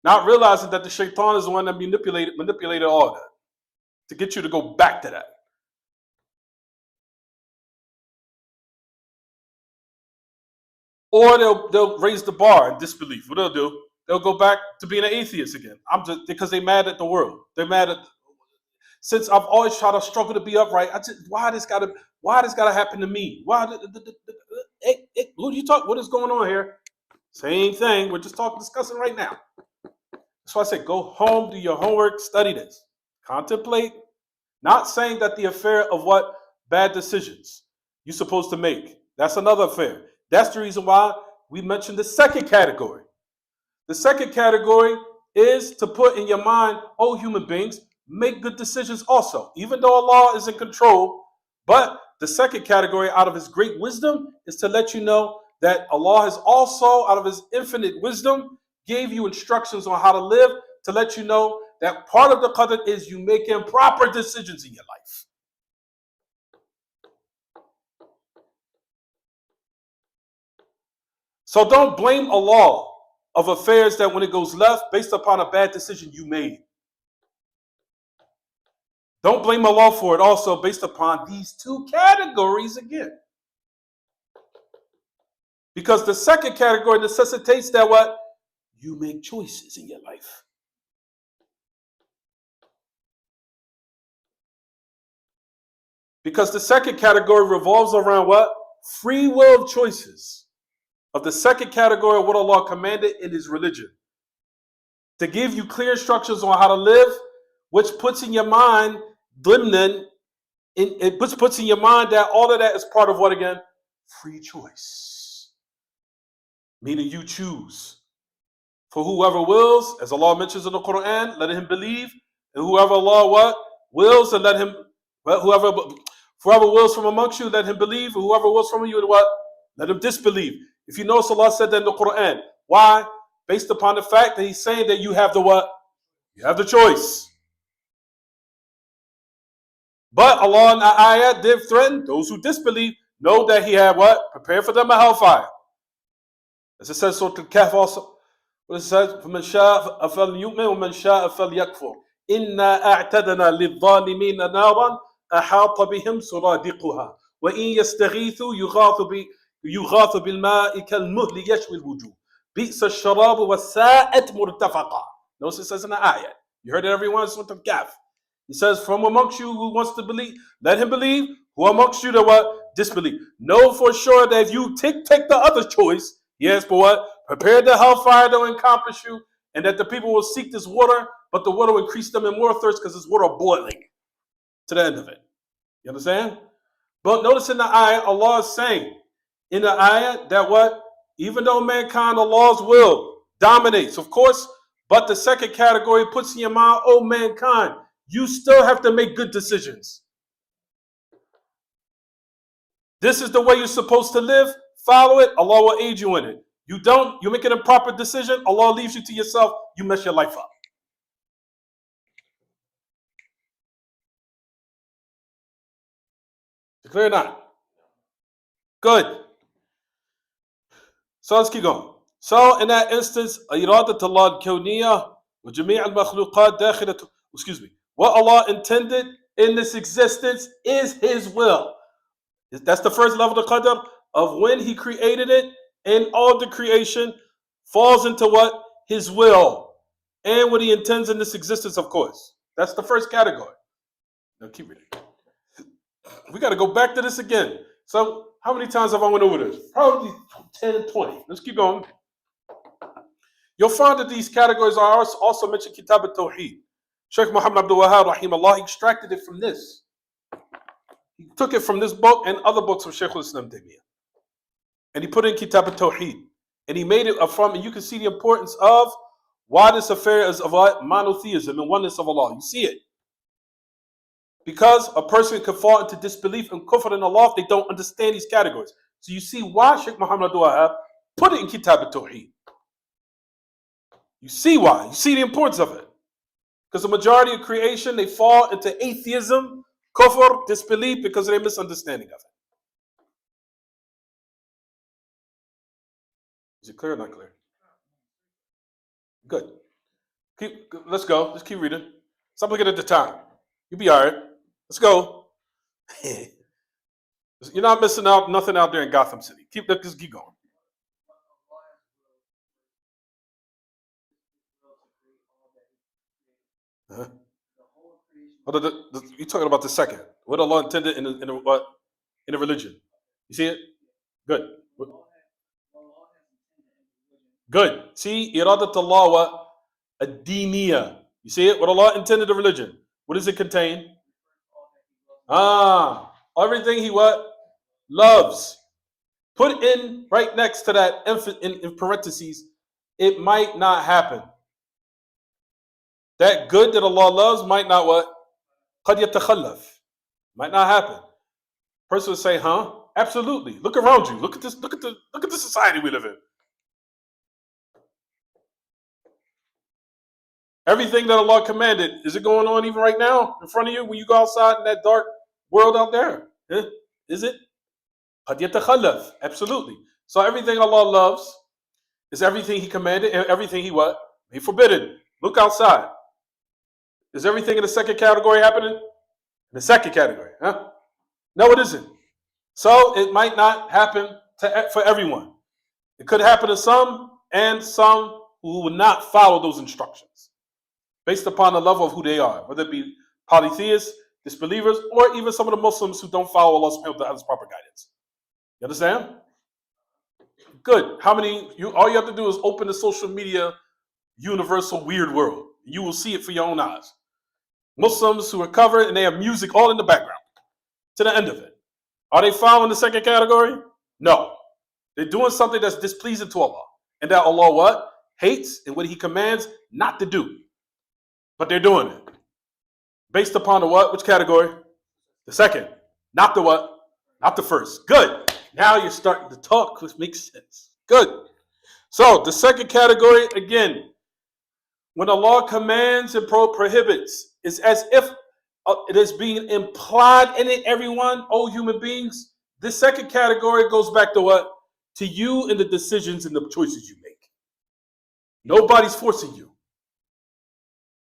Not realizing that the Shaytân is the one that manipulated all that to get you to go back to that. Or they'll raise the bar in disbelief. What they'll do, they'll go back to being an atheist again. Because they're mad at the world. They're mad at. Since I've always tried to struggle to be upright, why this gotta happen to me? Why? Who do you talk? What is going on here? Same thing. We're just discussing right now. That's why I say go home, do your homework, study this, contemplate. Not saying that the affair of what bad decisions you're supposed to make. That's another affair. That's the reason why we mentioned the second category. The second category is to put in your mind, oh, human beings, make good decisions also. Even though Allah is in control, but the second category out of his great wisdom is to let you know that Allah has also, out of his infinite wisdom, gave you instructions on how to live to let you know that part of the qadr is you making proper decisions in your life. So don't blame Allah of affairs that when it goes left based upon a bad decision you made. Don't blame Allah for it also based upon these two categories again. Because the second category necessitates that what? You make choices in your life. Because the second category revolves around what? Free will of choices. Of the second category of what Allah commanded in his religion. To give you clear instructions on how to live, which puts in your mind it puts in your mind that all of that is part of what again? Free choice. Meaning you choose. For whoever wills, as Allah mentions in the Quran, let him believe. And whoever Allah what? Wills and let him, whoever wills from amongst you, let him believe. And whoever wills from you, what? Let him disbelieve. If you notice, Allah said that in the Quran. Why? Based upon the fact that he's saying that you have the what? You have the choice. But Allah in the ayah did threaten those who disbelieve, know that he had what? Prepare for them a hellfire. As it says, Surah Al-Kahf also, what it says, فَمَنْ شَاءَ فَلْيُؤْمِنْ وَمَنْ شَاءَ فَلْيَكْفُرْ إِنَّا أَعْتَدْنَا لِلظَّالِمِينَ نَارًا أَحَاطَ بِهِمْ سُرَادِقُهَا وَإِنْ يَسْتَغِيثُوا يُغَاثُ بِالْمَاءِ كَالْمُهْلِ يَشْوِي الْوُجُوهِ بِئْسَ الشَّرَابُ وَسَاءَتْ مُرْتَفَقًا. Notice it says in the ayah. You heard it everyone, Surah Al-Kahf. He says, from amongst you who wants to believe, let him believe. Who amongst you that what? Disbelieve. Know for sure that if you take the other choice, Yes, but what? Prepare the hellfire to encompass you, and that the people will seek this water, but the water will increase them in more thirst because this water boiling to the end of it. You understand? But notice in the ayah, Allah is saying in the ayah that what? Even though mankind, Allah's will dominates, of course, but the second category puts in your mind, oh mankind, you still have to make good decisions. This is the way you're supposed to live. Follow it. Allah will aid you in it. You don't, you make an improper decision, Allah leaves you to yourself, you mess your life up. Clear or not? Good. So let's keep going. So in that instance, إرادة الله الكونية وجميع المخلوقات داخلة, excuse me, what Allah intended in this existence is His will. That's the first level of the qadr of when He created it, and all the creation falls into what? His will. And what He intends in this existence, of course. That's the first category. Now keep reading. We got to go back to this again. So how many times have I went over this? Probably 10, 20. Let's keep going. You'll find that these categories are also mentioned Kitab al-Tawheed. Sheikh Muhammad Abdul Wahhab, rahimahullah, extracted it from this. He took it from this book and other books of Shaykh al-Islam Taymiyyah. And he put it in Kitab al-Tawheed. And he made it from, and you can see the importance of why this affair is of monotheism and oneness of Allah. You see it. Because a person could fall into disbelief and kufr in Allah if they don't understand these categories. So you see why Shaykh Muhammad Abdul Wahhab put it in Kitab al-Tawheed. You see why. You see the importance of it. Because the majority of creation, they fall into atheism, kufr, disbelief because of their misunderstanding of it. Is it clear or not clear? Good. Let's go. Let's keep reading. Stop looking at the time. You'll be all right. Let's go. You're not missing out nothing out there in Gotham City. Just keep going. Uh-huh. You're talking about the second. What Allah intended in the religion. You see it? Good. Good. See, iradat Allah wa ad-diniya. You see it? What Allah intended the religion. What does it contain? Everything He what? Loves. Put in right next to that in parentheses, it might not happen. That good that Allah loves might not what? قد يتخلف. Might not happen. Person would say, huh? Absolutely. Look around you. Look at this. Look at the society we live in. Everything that Allah commanded, is it going on even right now in front of you when you go outside in that dark world out there? Is it? قد يتخلف. Absolutely. So everything Allah loves is everything He commanded and everything He what? He forbidden. Look outside. Is everything in the second category happening? In the second category, huh? No, it isn't. So it might not happen for everyone. It could happen to some, and some who will not follow those instructions based upon the level of who they are, whether it be polytheists, disbelievers, or even some of the Muslims who don't follow Allah subhanahu wa ta'ala's proper guidance. You understand? Good. All you have to do is open the social media universal weird world. You will see it for your own eyes. Muslims who are covered and they have music all in the background to the end of it. Are they following the second category? No. They're doing something that's displeasing to Allah. And that Allah what? Hates, and what He commands not to do. But they're doing it. Based upon the what? Which category? The second. Not the what? Not the first. Good. Now you're starting to talk, which makes sense. Good. So the second category, again, when Allah commands and prohibits, it's as if it is being implied in it, everyone, oh human beings. This second category goes back to what? To you and the decisions and the choices you make. Nobody's forcing you.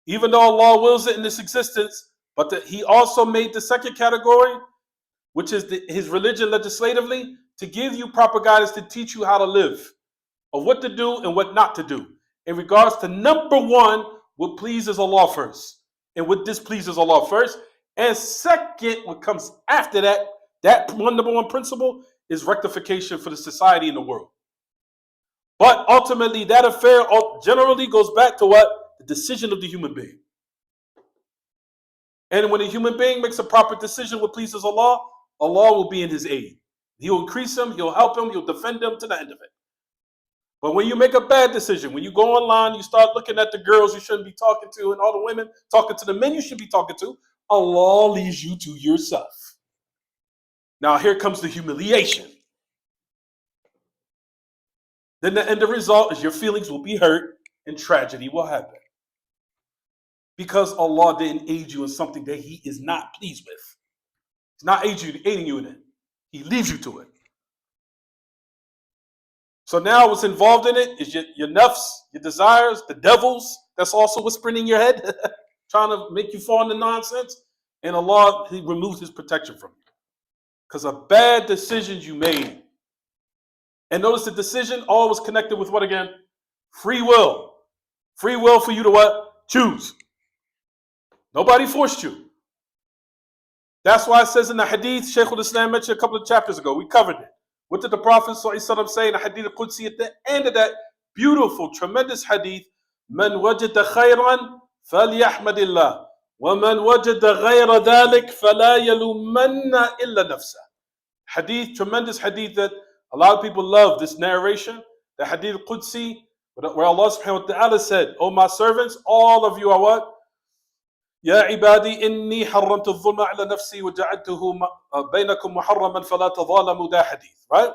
Even though Allah wills it in this existence, but He also made the second category, which is His religion legislatively, to give you proper guidance to teach you how to live, of what to do and what not to do. In regards to number one, what pleases Allah first, and what displeases Allah first. And second, what comes after that, number one principle is rectification for the society and the world. But ultimately, that affair generally goes back to what? The decision of the human being. And when a human being makes a proper decision what pleases Allah, Allah will be in his aid. He'll increase him, he'll help him, he'll defend him to the end of it. But when you make a bad decision, when you go online, you start looking at the girls you shouldn't be talking to and all the women talking to the men you should be talking to, Allah leads you to yourself. Now here comes the humiliation. Then the end result is your feelings will be hurt and tragedy will happen. Because Allah didn't aid you in something that He is not pleased with. He's not aiding you in it. He leads you to it. So now what's involved in it is your nafs, your desires, the devils that's also whispering in your head, trying to make you fall into nonsense. And Allah, He removes His protection from you. Because of bad decisions you made. And notice the decision always connected with what again? Free will. Free will for you to what? Choose. Nobody forced you. That's why it says in the hadith, Shaykh al-Islam mentioned a couple of chapters ago, we covered it. What did the Prophet ﷺ say in the hadith al-Qudsi at the end of that beautiful, tremendous hadith? Man wajada khayran falyahmadillah. وَمَنْ وَجَدَ غَيْرَ ذَلِكَ فَلَا يَلُومَنَّ إِلَّا نَفْسَهُ. Hadith, tremendous hadith that a lot of people love this narration. The hadith al-Qudsi, where Allah subhanahu wa ta'ala said, "O my servants, all of you are what? يا عبادي إني حرمت الظلم على نفسي وجعلته بينكم محرما فلا تظالموا." That hadith, right?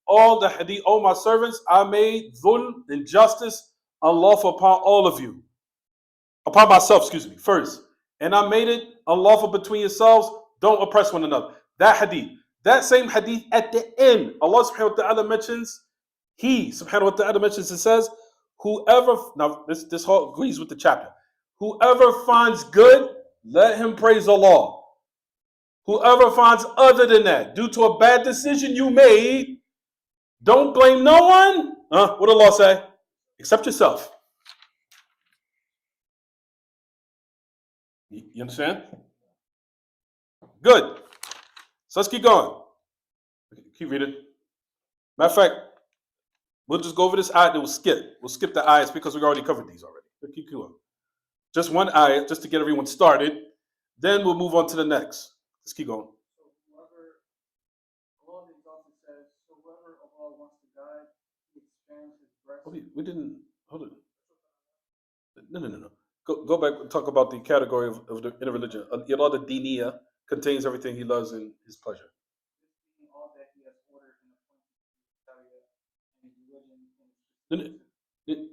All the hadith, "O my servants, I made dhulm, injustice, unlawful upon all of you. Upon myself, excuse me, first. And I made it unlawful between yourselves. Don't oppress one another." That hadith. That same hadith at the end, Allah subhanahu wa ta'ala mentions, He subhanahu wa ta'ala mentions, it says, whoever, now this whole agrees with the chapter. Whoever finds good, let him praise Allah. Whoever finds other than that, due to a bad decision you made, don't blame no one. What did Allah say? Except yourself. You understand? Good. So let's keep going. Keep reading. Matter of fact, we'll just go over this ayat and we'll skip. We'll skip the ayats because we already covered these already. We'll keep going. Just one ayat, just to get everyone started. Then we'll move on to the next. Let's keep going. So whoever, Allah also says, so whoever Allah wants to guide, He expands His breast. We didn't, hold on. No. Go back and talk about the category of the inner religion. Al-irada diniya contains everything He loves in His pleasure. This being all that He has ordered and appointed to Sharia and religion.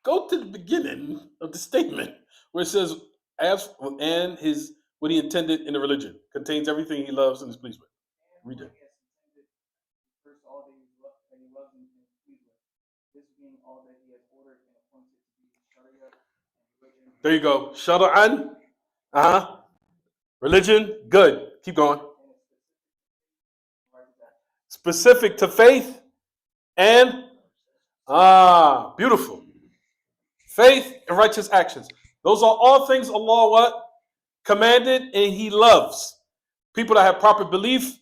Go to the beginning of the statement where it says, "As and His what He intended in the religion contains everything He loves and is pleased with." Read it. First, all that He loves and is pleased with. This being all that He has ordered and appointed to be Sharia and religion. There you go. Shara'an. Religion. Good. Keep going. Specific to faith and beautiful. Faith and righteous actions. Those are all things Allah what? Commanded and He loves. People that have proper belief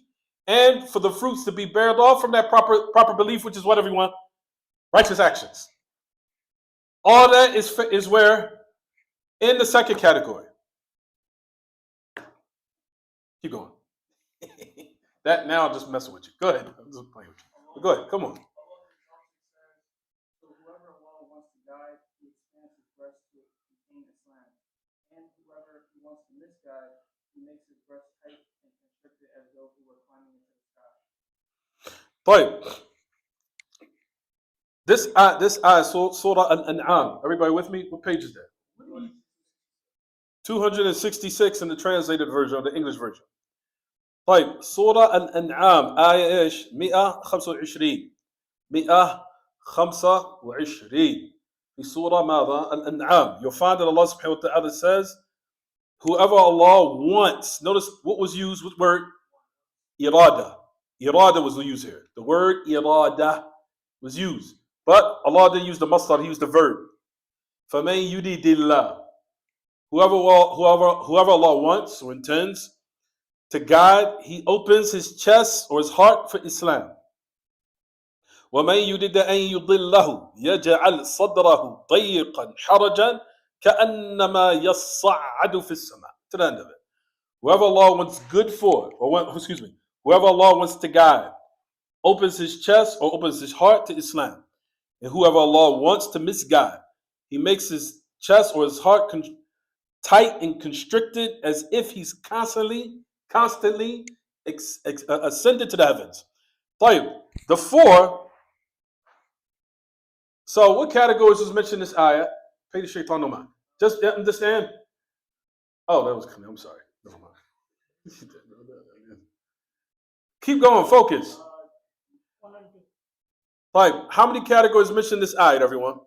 and for the fruits to be bared off from that proper belief, which is what everyone? Righteous actions. All that is where? In the second category. Keep going. That now I'm just messing with you. Go ahead. I'm just playing with you. Go ahead. Come on. So whoever Allah wants to guide, He expands His breast to contain Islam. And whoever He wants to misguide, He makes His breast tight and constricted as though He were climbing into the sky. Right. This ayah, Surah Al-An'am. Everybody with me? What page is that? 266 in the translated version, or the English version. طيب سورة الأنعام آية إيش 125 125 في سورة ماذا الأنعام. You'll find that Allah subhanahu wa ta'ala says whoever Allah wants. Notice what was used with word irada. Irada was used here. The word irada was used, but Allah didn't use the masdar, He used the verb. فَمَن يُرِدِ اللَّهُ. Whoever Allah wants or intends to guide, He opens his chest or his heart for Islam. ومن يريد أن يضله يجعل صدره ضيقا حرجا كأنما يصعد في السماء. To the end of it. Whoever Allah wants good for, whoever Allah wants to guide, opens his chest or opens his heart to Islam. And whoever Allah wants to misguide, He makes his chest or his heart tight and constricted as if he's constantly ascended to the heavens. طيب, the four. So what categories was mentioned in this ayah? Pay the Shaytân no mind. Just understand. Oh, that was coming. I'm sorry. Never mind. Keep going. Focus. Like, how many categories mentioned in this ayah, everyone?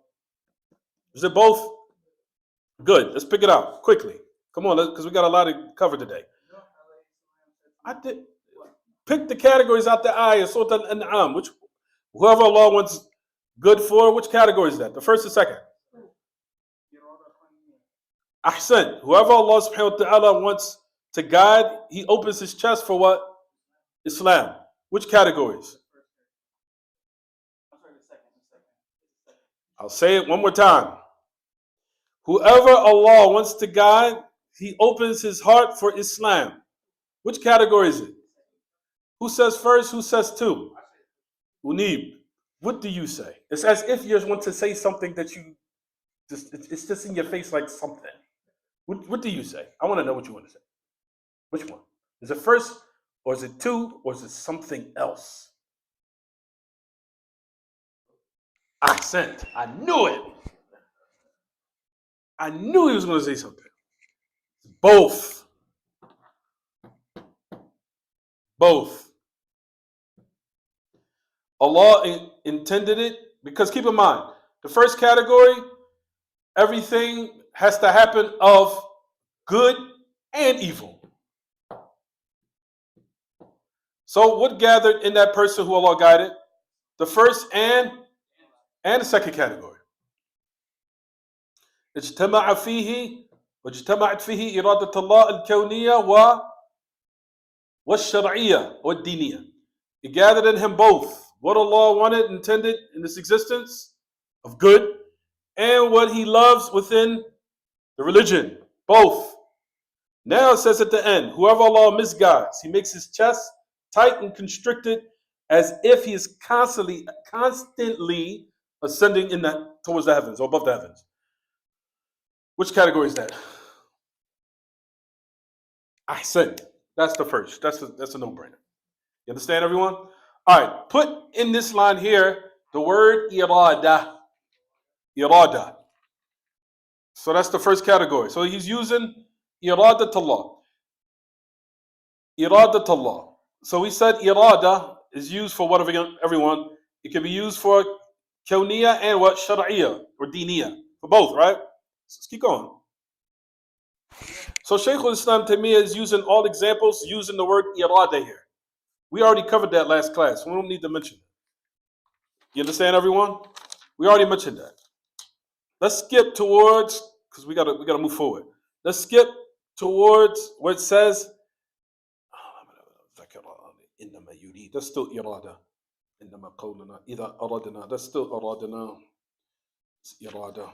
Is it both? Good. Let's pick it up quickly. Come on, because we got a lot to cover today. I did pick the categories out the ayah, Surah Al-An'am, which whoever Allah wants good for, which category is that? The first or second? Ahsan. Whoever Allah subhanahu wa ta'ala wants to guide, He opens his chest for what? Islam. Which categories? I'll say it one more time. Whoever Allah wants to guide, He opens his heart for Islam. Which category is it? Who says first? Who says two? Unib. What do you say? It's as if you want to say something that you it's just in your face like something. What do you say? I want to know what you want to say. Which one? Is it first, or is it two, or is it something else? Accent. I knew it. I knew he was going to say something. Both. Both. Allah intended it because keep in mind, the first category, everything has to happen of good and evil. So what gathered in that person who Allah guided? The first and the second category. اجتمع فيه واجتمعت فيه إرادة الله الكونية والشرعية والدينية. It gathered in him both what Allah wanted, intended in this existence of good, and what He loves within the religion. Both. Now it says at the end, whoever Allah misguides, He makes his chest tight and constricted as if he is constantly ascending towards the heavens or above the heavens. Which category is that? Ahsan. That's the first. That's a no-brainer. You understand, everyone? All right. Put in this line here the word irada. Irada. So that's the first category. So he's using iradat Allah. Iradat Allah. So we said irada is used for what, everyone? It can be used for kawniya and what? Shar'iyya or diniya. For both, right? Let's keep going. So Shaykh al-Islam Taymiyyah is using all examples using the word irada here. We already covered that last class. We don't need to mention it. You understand, everyone? We already mentioned that. Let's skip towards, because we gotta move forward. Let's skip towards where it says that's still irada. That's still aradana. It's irada.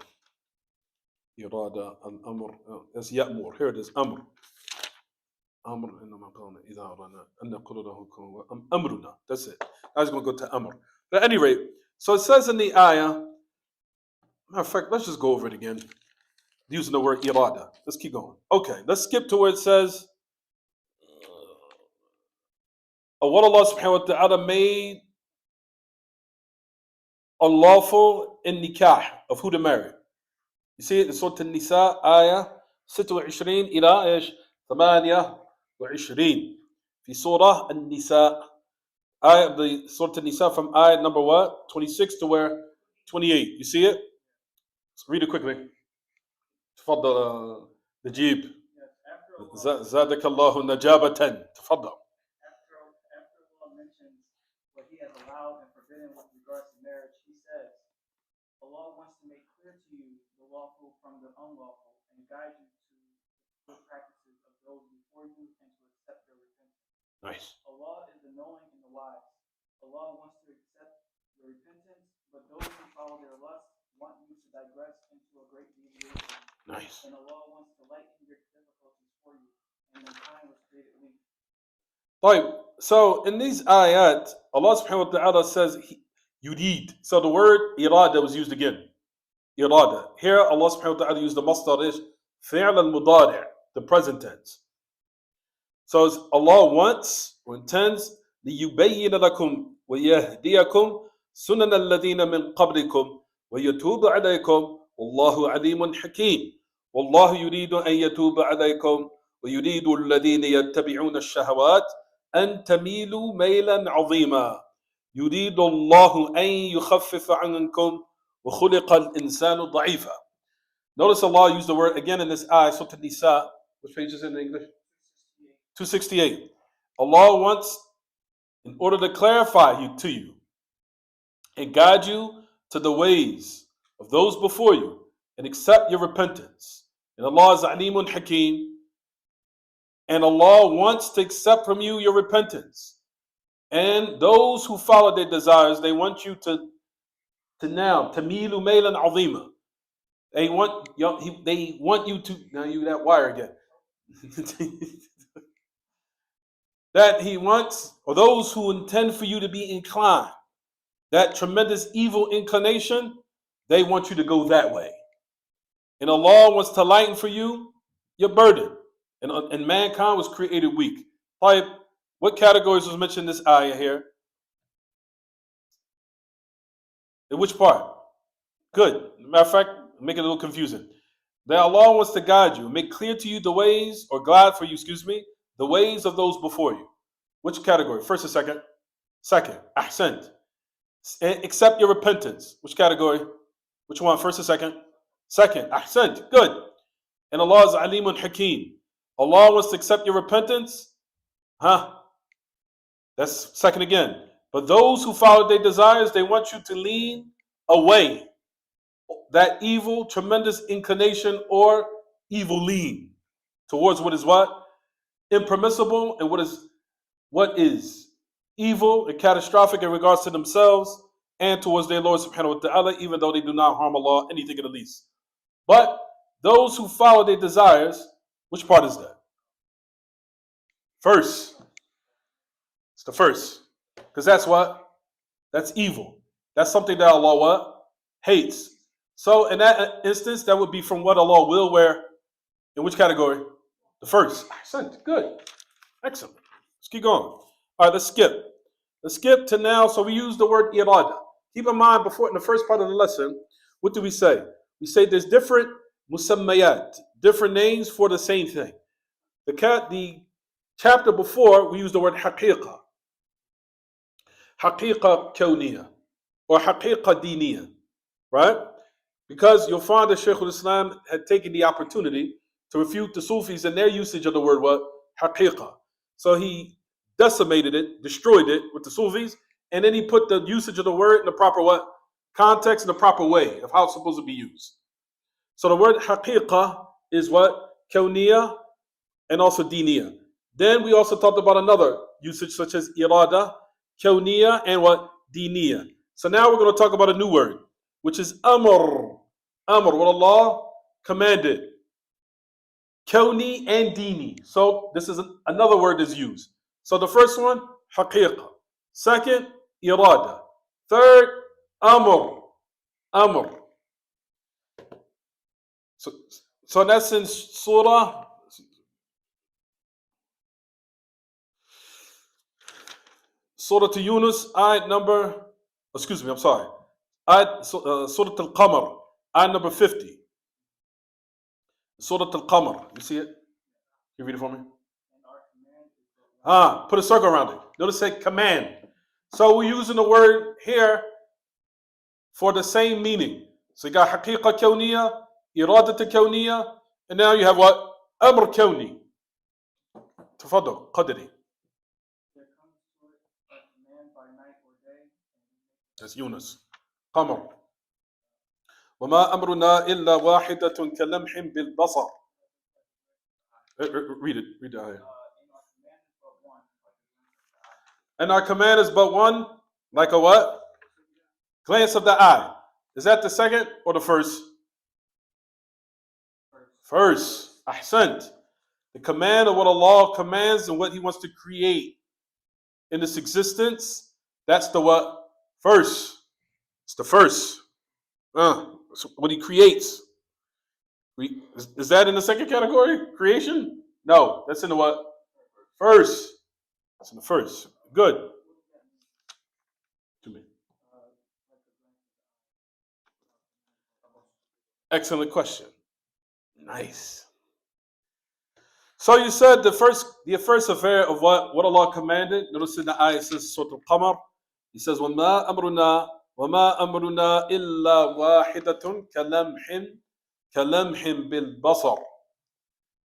Irada al-amr. That's ya'mur. Here it is. Amr. Amr إنما قولنا إذا أردنا أن نقول له كن أمرنا. That's it. I was going to go to Amr. But at any rate, so it says in the ayah, matter of fact, let's just go over it again. Using the word irada. Let's keep going. Okay, let's skip to where it says what Allah subhanahu wa ta'ala made unlawful in nikah, of who to marry. You see it in Surah An-Nisa, ayah 26 إلى إيش 28 في سورة النساء. Ayah, the Surah An-Nisa from ayah number what? 26 to where? 28. You see it? Let's read it quickly. تفضل نجيب. زادك الله نجابة. تفضل. After Allah mentions what He has allowed and forbidden with regards to marriage, He says, Allah wants to make clear to you the lawful from the unlawful and guide you to the good practices of those before you and to accept their repentance. Nice. Allah is the knowing and the wise. Allah wants to accept your repentance, but those who follow their lust want you to digress into a great deviation. Nice. And Allah wants to lighten your difficulties for you, and mankind was created weak. Right. So in these ayat, Allah subhanahu wa ta'ala says yurid. So the word irada was used again. Irada. Here Allah subhanahu wa ta'ala used the masdar is fi'l al-mudari', the present tense. So as Allah wants or intends لِيُبَيِّنَ لَكُمْ وَيَهْدِيَكُمْ سُنَنَ الَّذِينَ مِنْ قَبْلِكُمْ وَيَتُوبَ عَلَيْكُمْ وَاللَّهُ عَلِيمٌ حَكِيمٌ وَاللَّهُ يُرِيدُ أَنْ يَتُوبَ عَلَيْكُمْ وَيُرِيدُ الَّذِينَ يَتَّبِعُونَ الشَّهَوَاتِ أَنْ تَمِيلُوا مَيْلًا عَظِيمًا يُرِيدُ اللَّهُ أَنْ يُخَفِّفَ عَنْكُمْ وَخُلِقَ الْإِنسَانُ ضَعِيفًا. Notice Allah used the word again in this ayah, Surah An-Nisa. Which page is it in English? 268. Allah wants, in order to clarify to you and guide you to the ways of those before you and accept your repentance. And Allah is Alimun Hakim. And Allah wants to accept from you your repentance. And those who follow their desires, they want you to now, tamilu maylan azima. They want you to, now you that wire again. That he wants, or those who intend for you to be inclined, that tremendous evil inclination, they want you to go that way. And Allah wants to lighten for you your burden. And mankind was created weak. What categories was mentioned in this ayah here? In which part? Good. Matter of fact, make it a little confusing. That Allah wants to guide you, make clear to you the ways, or glad for you, the ways of those before you. Which category? First or second? Second. Ahsant. Accept your repentance. Which category? Which one? First or second? Second. Ahsant. Good. And Allah is Alimun Hakim. Allah wants to accept your repentance. That's second again. But those who follow their desires, they want you to lean away. That evil, tremendous inclination or evil lean towards what is what? Impermissible, and what is evil and catastrophic in regards to themselves and towards their Lord subhanahu wa ta'ala, even though they do not harm Allah anything in the least. But those who follow their desires, which part is that? First. It's the first. Because that's what? That's evil. That's something that Allah what? Hates. So in that instance, that would be from what Allah will, where? In which category? The first. Good. Excellent. Let's keep going. All right, let's skip. Let's skip to now. So we use the word irada. Keep in mind, before in the first part of the lesson, what do we say? We say there's different musammayat, different names for the same thing. The chapter before, we used the word haqiqa. Haqiqa kawniya. Or haqiqa diniya. Right? Because you'll find that Shaykh al-Islam had taken the opportunity to refute the Sufis and their usage of the word what? Haqiqa. So he decimated it, destroyed it with the Sufis, and then he put the usage of the word in the proper what? Context, in the proper way of how it's supposed to be used. So the word haqiqa is what? Kawniya and also diniya. Then we also talked about another usage such as irada, kawniya, and what? Diniya. So now we're going to talk about a new word, which is amr. Amr, what Allah commanded. Kawni and dini. So this is another word that's used. So the first one, haqiqa. Second, irada. Third, amr. Amr. So in essence, surah to Yunus, ayat number, surah al-Qamar, ayat number 50. Surah al-Qamar, you see it? Can you read it for me? Put a circle around it. Notice it, command. So we're using the word here for the same meaning. So you got haqiqa kawniya, iradat kawniya, and now you have what? Amr kawni. Tafadal, qadri. That's Yunus. Qamar. وما أمرنا إلا واحدة كلمح بالبصر. Read it. Read the ayah. And our command is but one, like a what? Glance of the eye. Is that the second or the first? First. Ahsant. The command of what Allah commands and what He wants to create in this existence. That's the what? First. It's the first. What He creates. Is that in the second category? Creation? No. That's in the what? First. That's in the first. Good. To me. Excellent question. Nice. So you said the first affair of what Allah commanded. Notice in the ayah it says Surah Al-Qamar. He says, وَمَا أَمْرُنَا إِلَّا وَاحِدَةٌ كَلَمْحٍ بِالْبَصَرِ.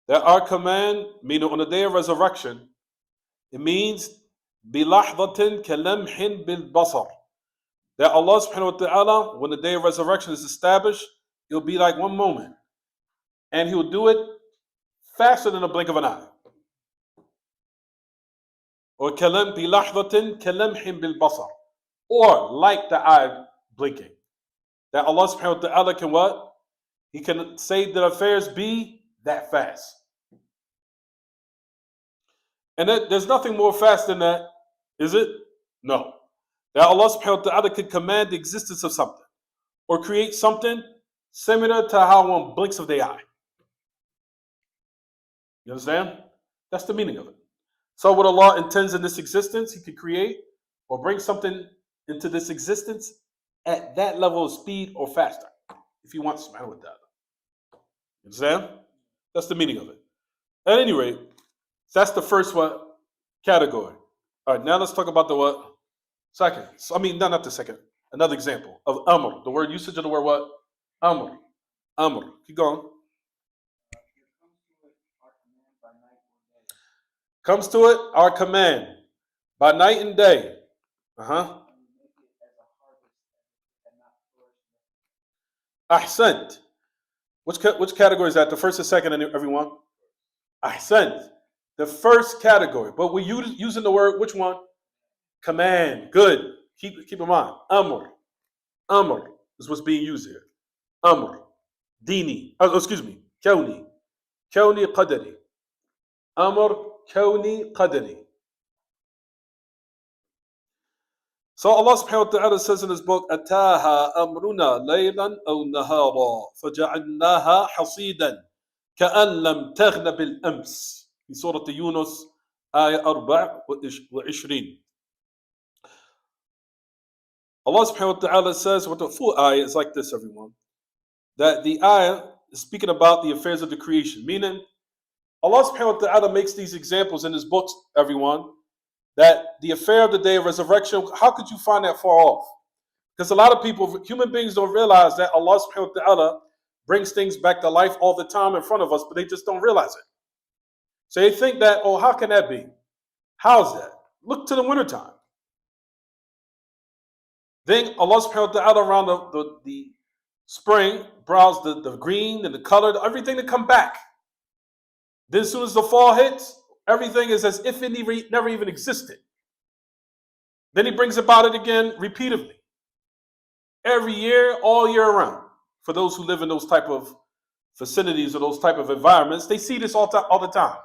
That our command, meaning on the day of resurrection, it means بِلَحْظَةٍ كَلَمْحٍ بِالْبَصَرِ. That Allah subhanahu wa ta'ala, when the day of resurrection is established, it'll be like one moment. And He will do it faster than a blink of an eye. Or بِلَحْظَةٍ كَلَمْحٍ بِالْبَصَرِ. Or like the eye blinking. That Allah subhanahu wa ta'ala can what? He can say that affairs be that fast. And there's nothing more fast than that, is it? No. That Allah subhanahu wa ta'ala can command the existence of something or create something similar to how one blinks of the eye. You understand? That's the meaning of it. So what Allah intends in this existence, He could create or bring something into this existence at that level of speed or faster, if He wants, subhanahu wa ta'ala. You understand? That's the meaning of it. At any rate, that's the first what? Category. All right, now let's talk about the what? Second. So, not the second. Another example of amr. The word usage of the word what? Amr. Amr. Keep going. Comes to it, our command. By night and day. Ahsant. Which category is that? The first or second, everyone? Ahsant. The first category. But we're using the word, which one? Command. Good. Keep in mind. Amr. Amr is what's being used here. Amr. Dini. Kawni. Kawni qadari. Amr. Kawni qadari. So Allah subhanahu wa ta'ala says in His book, أتاها أمرنا ليلا أو نهارا فجعلناها حصيدا كأن لم تغن بالأمس. في سورة يونس آية 24. Allah subhanahu wa ta'ala says, what the full ayah is like this, everyone. That the ayah is speaking about the affairs of the creation. Meaning, Allah subhanahu wa ta'ala makes these examples in His books, everyone. That the affair of the day of resurrection, how could you find that far off? Because a lot of people, human beings don't realize that Allah subhanahu wa ta'ala brings things back to life all the time in front of us, but they just don't realize it. So they think that, oh, how can that be? How's that? Look to the wintertime. Then Allah subhanahu wa ta'ala around the spring browse the green and the color, everything to come back. Then as soon as the fall hits, everything is as if it never even existed. Then He brings about it again repeatedly. Every year, all year round. For those who live in those type of facilities or those type of environments, they see this all the time.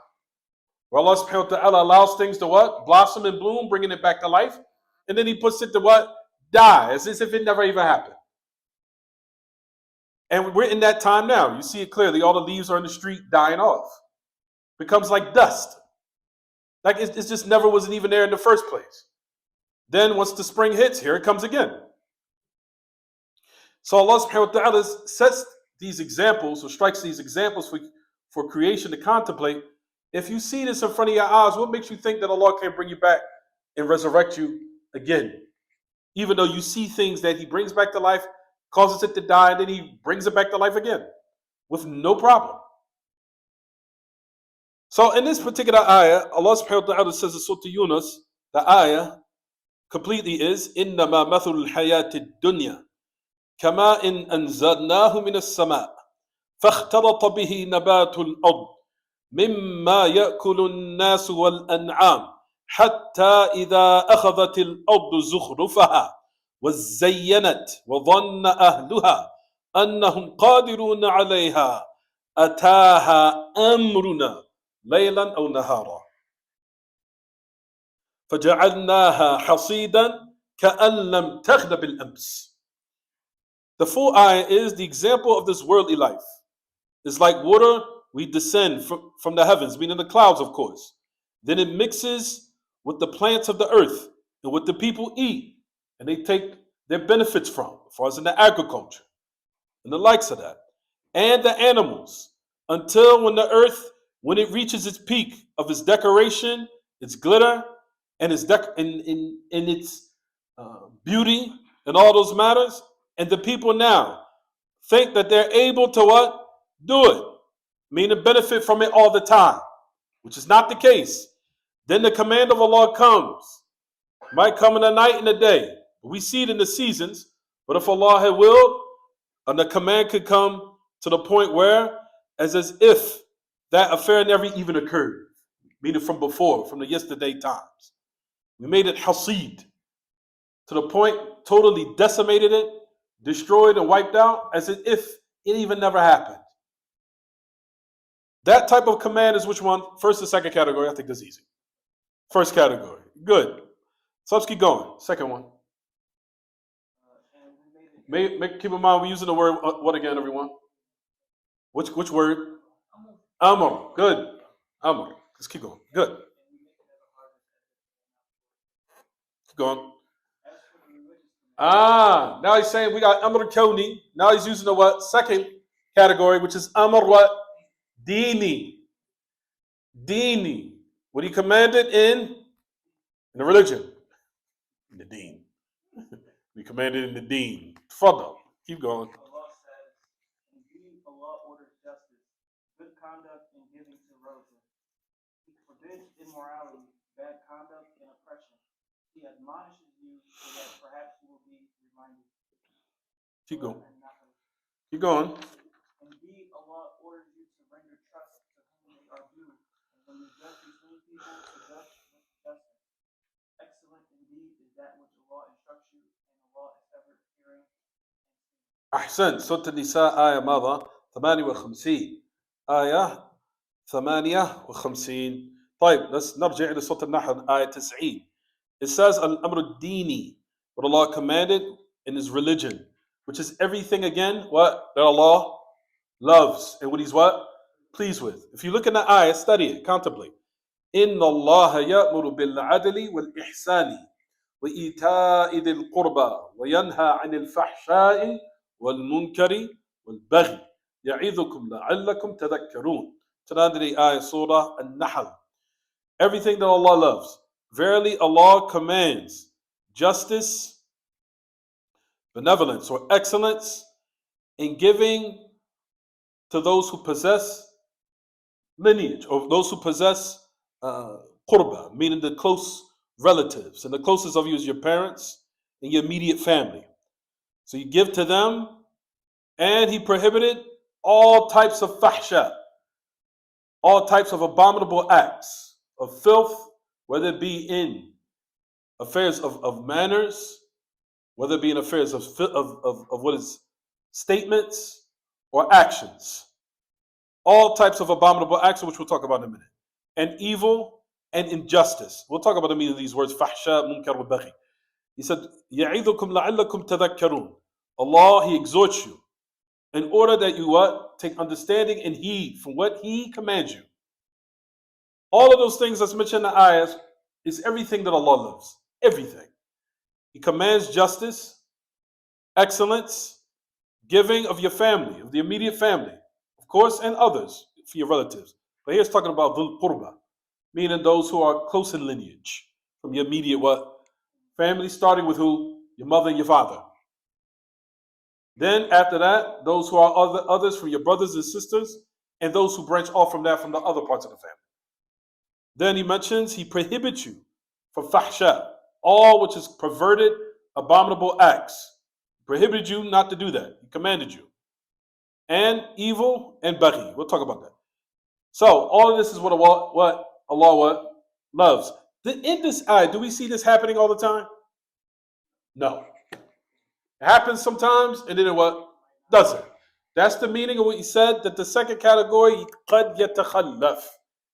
Where Allah subhanahu wa ta'ala allows things to what? Blossom and bloom, bringing it back to life. And then He puts it to what? Die, as if it never even happened. And we're in that time now. You see it clearly. All the leaves are in the street dying off. Becomes like dust. Like it just never wasn't even there in the first place. Then once the spring hits, here it comes again. So Allah subhanahu wa ta'ala sets these examples or strikes these examples for creation to contemplate. If you see this in front of your eyes, what makes you think that Allah can bring you back and resurrect you again? Even though you see things that He brings back to life, causes it to die, and then He brings it back to life again with no problem. So in this particular ayah, Allah subhanahu wa ta'ala says in Surah Yunus, the ayah completely is إِنَّمَا مَثُلُ الْحَيَاةِ الدُّنْيَا كَمَا إِنْ أَنزَلْنَاهُ مِنَ السَّمَاءِ فَاخْتَلَطَ بِهِ نَبَاتُ الْأَرْضِ مِمَّا يَأْكُلُ النَّاسُ وَالْأَنْعَامُ حَتَّى إِذَا أَخَذَتِ الْأَرْضُ زُخْرُفَهَا وزينت وظن أهلها أنهم قادرون عليها أتاها أمرنا ليلا أو نهارا فجعلناها حصيدا كأن لم تغن بالأمس. The full ayah is the example of this worldly life. It's like water we descend from the heavens, meaning the clouds, of course. Then it mixes with the plants of the earth and what the people eat, and they take their benefits from, as far as in the agriculture and the likes of that, and the animals, until when the earth, when it reaches its peak of its decoration, its glitter, and its in its beauty, and all those matters, and the people now think that they're able to what? Do it. Meaning benefit from it all the time, which is not the case. Then the command of Allah comes. Might come in the night and the day. We see it in the seasons, but if Allah had willed, and the command could come to the point where, as if that affair never even occurred, meaning from before, from the yesterday times. We made it hasid, to the point, totally decimated it, destroyed and wiped out, as if it even never happened. That type of command is which one? First or second category? I think that's easy. First category. Good. So let's keep going. Second one. Keep in mind we're using the word what again, everyone? Which word? Amr. Good. Amr. Let's keep going. Good. Keep going. Now he's saying we got Amr Kawni. Now he's using the what? Second category, which is Amr what? Dini. Dini. What he commanded in the religion. In the deen. We commanded in the deen. Further. Keep going. Allah says, indeed Allah orders justice, good conduct and giving to relatives. He forbids immorality, bad conduct, and oppression. He admonishes you so that perhaps you will be reminded. Keep going. Keep going. Indeed, Allah orders you to render trust to whom they are due, and when you judge between people, to judge with justice. Excellent indeed is that which Allah instructs you, and Allah is ever hearing. أحسن. سورة النساء آية ماذا؟ 58. آية 58. طيب, let's نرجع إلى سورة النحل آية 90. It says al-amr ad-dini, what Allah commanded in His religion, which is everything again what that Allah loves and what He's what pleased with. If you look in the ayah, study it, contemplate. إن الله يأمر بالعدل والإحسان وإيتاء ذي القربى وينهى عن الفحشاء والمنكر والبغي يعظكم لعلكم تذكرون. Tadadri ayah, Surah An-Nahl. Everything that Allah loves. Verily Allah commands justice, benevolence, or excellence in giving to those who possess lineage, or those who possess qurba, meaning the close relatives. And the closest of you is your parents and your immediate family. So you give to them, and He prohibited all types of fahsha, all types of abominable acts of filth, whether it be in affairs of manners, whether it be in affairs of what is statements or actions. All types of abominable acts, which we'll talk about in a minute. And evil and injustice. We'll talk about the meaning of these words, fahsha, munkar, wa baghi. He said, يَعِذُكُمْ لَعَلَّكُمْ تَذَكَّرُونَ. Allah, He exhorts you in order that you what? Take understanding and heed from what He commands you. All of those things that's mentioned in the ayahs is everything that Allah loves. Everything. He commands justice, excellence, giving of your family, of the immediate family, of course, and others for your relatives. But here it's talking about dhul qurba, meaning those who are close in lineage, from your immediate what? Family, starting with who? Your mother and your father. Then after that, those who are others from your brothers and sisters, and those who branch off from that from the other parts of the family. Then he mentions he prohibits you from fahsha, all which is perverted, abominable acts. He prohibited you not to do that. He commanded you. And evil and baghi. We'll talk about that. So all of this is what Allah loves. In this ayah, do we see this happening all the time? No. It happens sometimes, and then it what? Doesn't. That's the meaning of what he said, that the second category, قَدْ يَتَخَلَّفْ,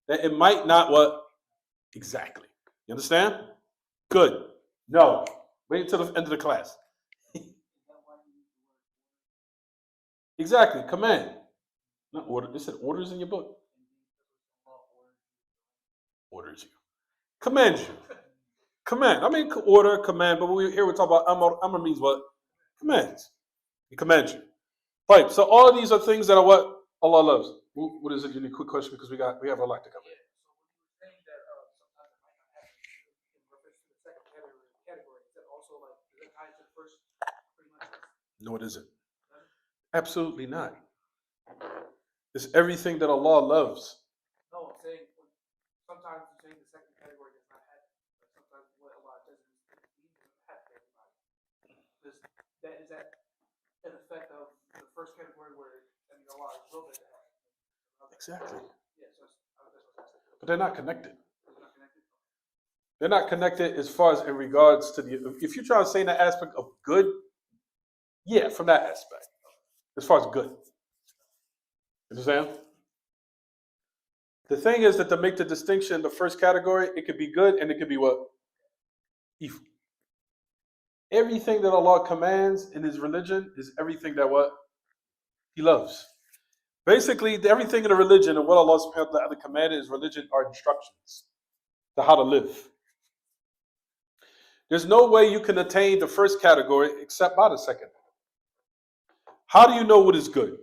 that it might not what? Exactly. You understand? Good. No. Wait until the end of the class. Exactly. Command. Not order. It said orders in your book. Orders you. Command you. Command. I mean order, command, but here we're talking about amr. Amr means what? Commands. He commands you. Right. So all of these are things that are what Allah loves. What is it? You need a quick question because we have a lot to cover. No, it isn't. Absolutely not. It's everything that Allah loves. No, I'm saying sometimes you're saying the second category does not have it. But sometimes what Allah does is He doesn't have it for everybody. Is that an effect of the first category where Allah is will to have it? Exactly. Yeah, so but they're not connected. They're not connected as far as in regards to the. If you're trying to say in the aspect of good, yeah, from that aspect, as far as good. You understand? The thing is that to make the distinction in the first category, it could be good and it could be what? Evil. Everything that Allah commands in His religion is everything that what? He loves. Basically, everything in the religion and what Allah subhanahu wa ta'ala commanded in His religion are instructions to how to live. There's no way you can attain the first category except by the second. How do you know what is good?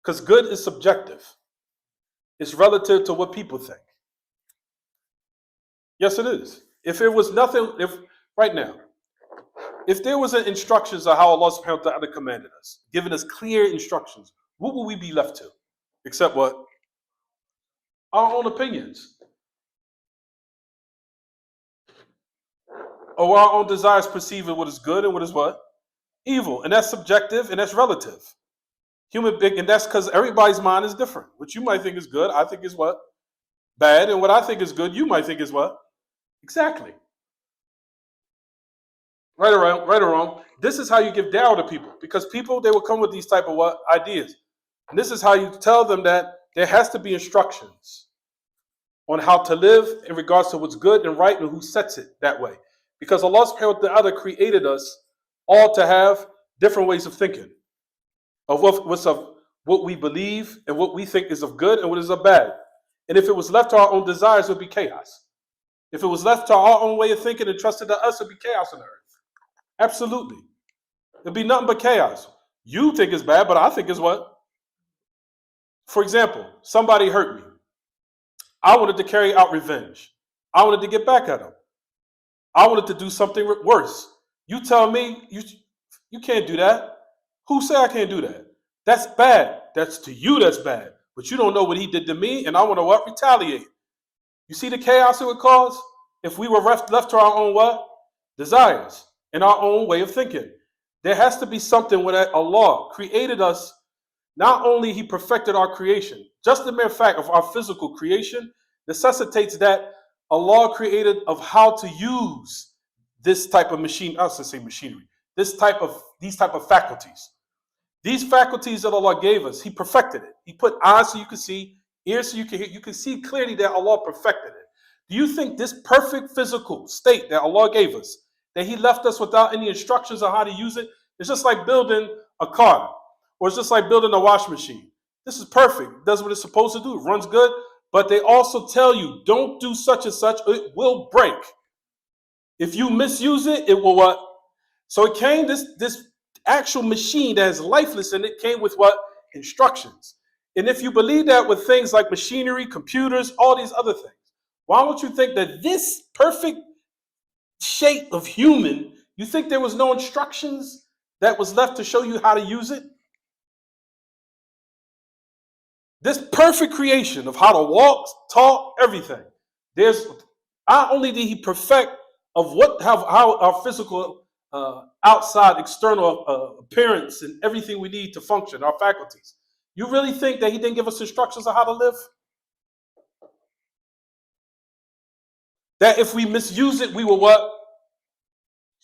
Because good is subjective. It's relative to what people think. Yes, it is. If it was nothing, right now, if there was instructions of how Allah subhanahu wa ta'ala commanded us, giving us clear instructions, what would we be left to? Except what? Our own opinions. Or our own desires perceiving what is good and what is what? Evil. And that's subjective and that's relative. Human being, and that's because everybody's mind is different. What you might think is good, I think is what? Bad. And what I think is good, you might think is what? Exactly. Right or wrong. This is how you give dawah to people. Because people, they will come with these type of what? Ideas. And this is how you tell them that there has to be instructions on how to live in regards to what's good and right and who sets it that way. Because Allah subhanahu wa ta'ala created us all to have different ways of thinking. Of what we believe and what we think is of good and what is of bad. And if it was left to our own desires, it would be chaos. If it was left to our own way of thinking and trusted to us, it would be chaos on the earth. Absolutely. It'd be nothing but chaos. You think it's bad, but I think it's what? For example, somebody hurt me. I wanted to carry out revenge. I wanted to get back at them. I wanted to do something worse. You tell me you can't do that. Who said I can't do that? That's bad. That's to you, that's bad. But you don't know what he did to me, and I want to what? Retaliate. You see the chaos it would cause? If we were left to our own what? Desires and our own way of thinking. There has to be something where Allah created us. Not only He perfected our creation, just the mere fact of our physical creation necessitates that Allah created of how to use this type of machine. I was going to say machinery. These type of faculties. These faculties that Allah gave us, He perfected it. He put eyes so you can see, ears so you can hear. You can see clearly that Allah perfected it. Do you think this perfect physical state that Allah gave us, that He left us without any instructions on how to use it? It's just like building a car, or it's just like building a washing machine. This is perfect. It does what it's supposed to do. It runs good. But they also tell you, don't do such and such. It will break. If you misuse it, it will what? So it came, this actual machine that is lifeless and it came with what? Instructions. And if you believe that with things like machinery, computers, all these other things, why don't you think that this perfect shape of human, you think there was no instructions that was left to show you how to use it? This perfect creation of how to walk, talk, everything. There's not only did He perfect of how our physical outside external appearance and everything we need to function, our faculties. You really think that He didn't give us instructions on how to live? That if we misuse it, we will what?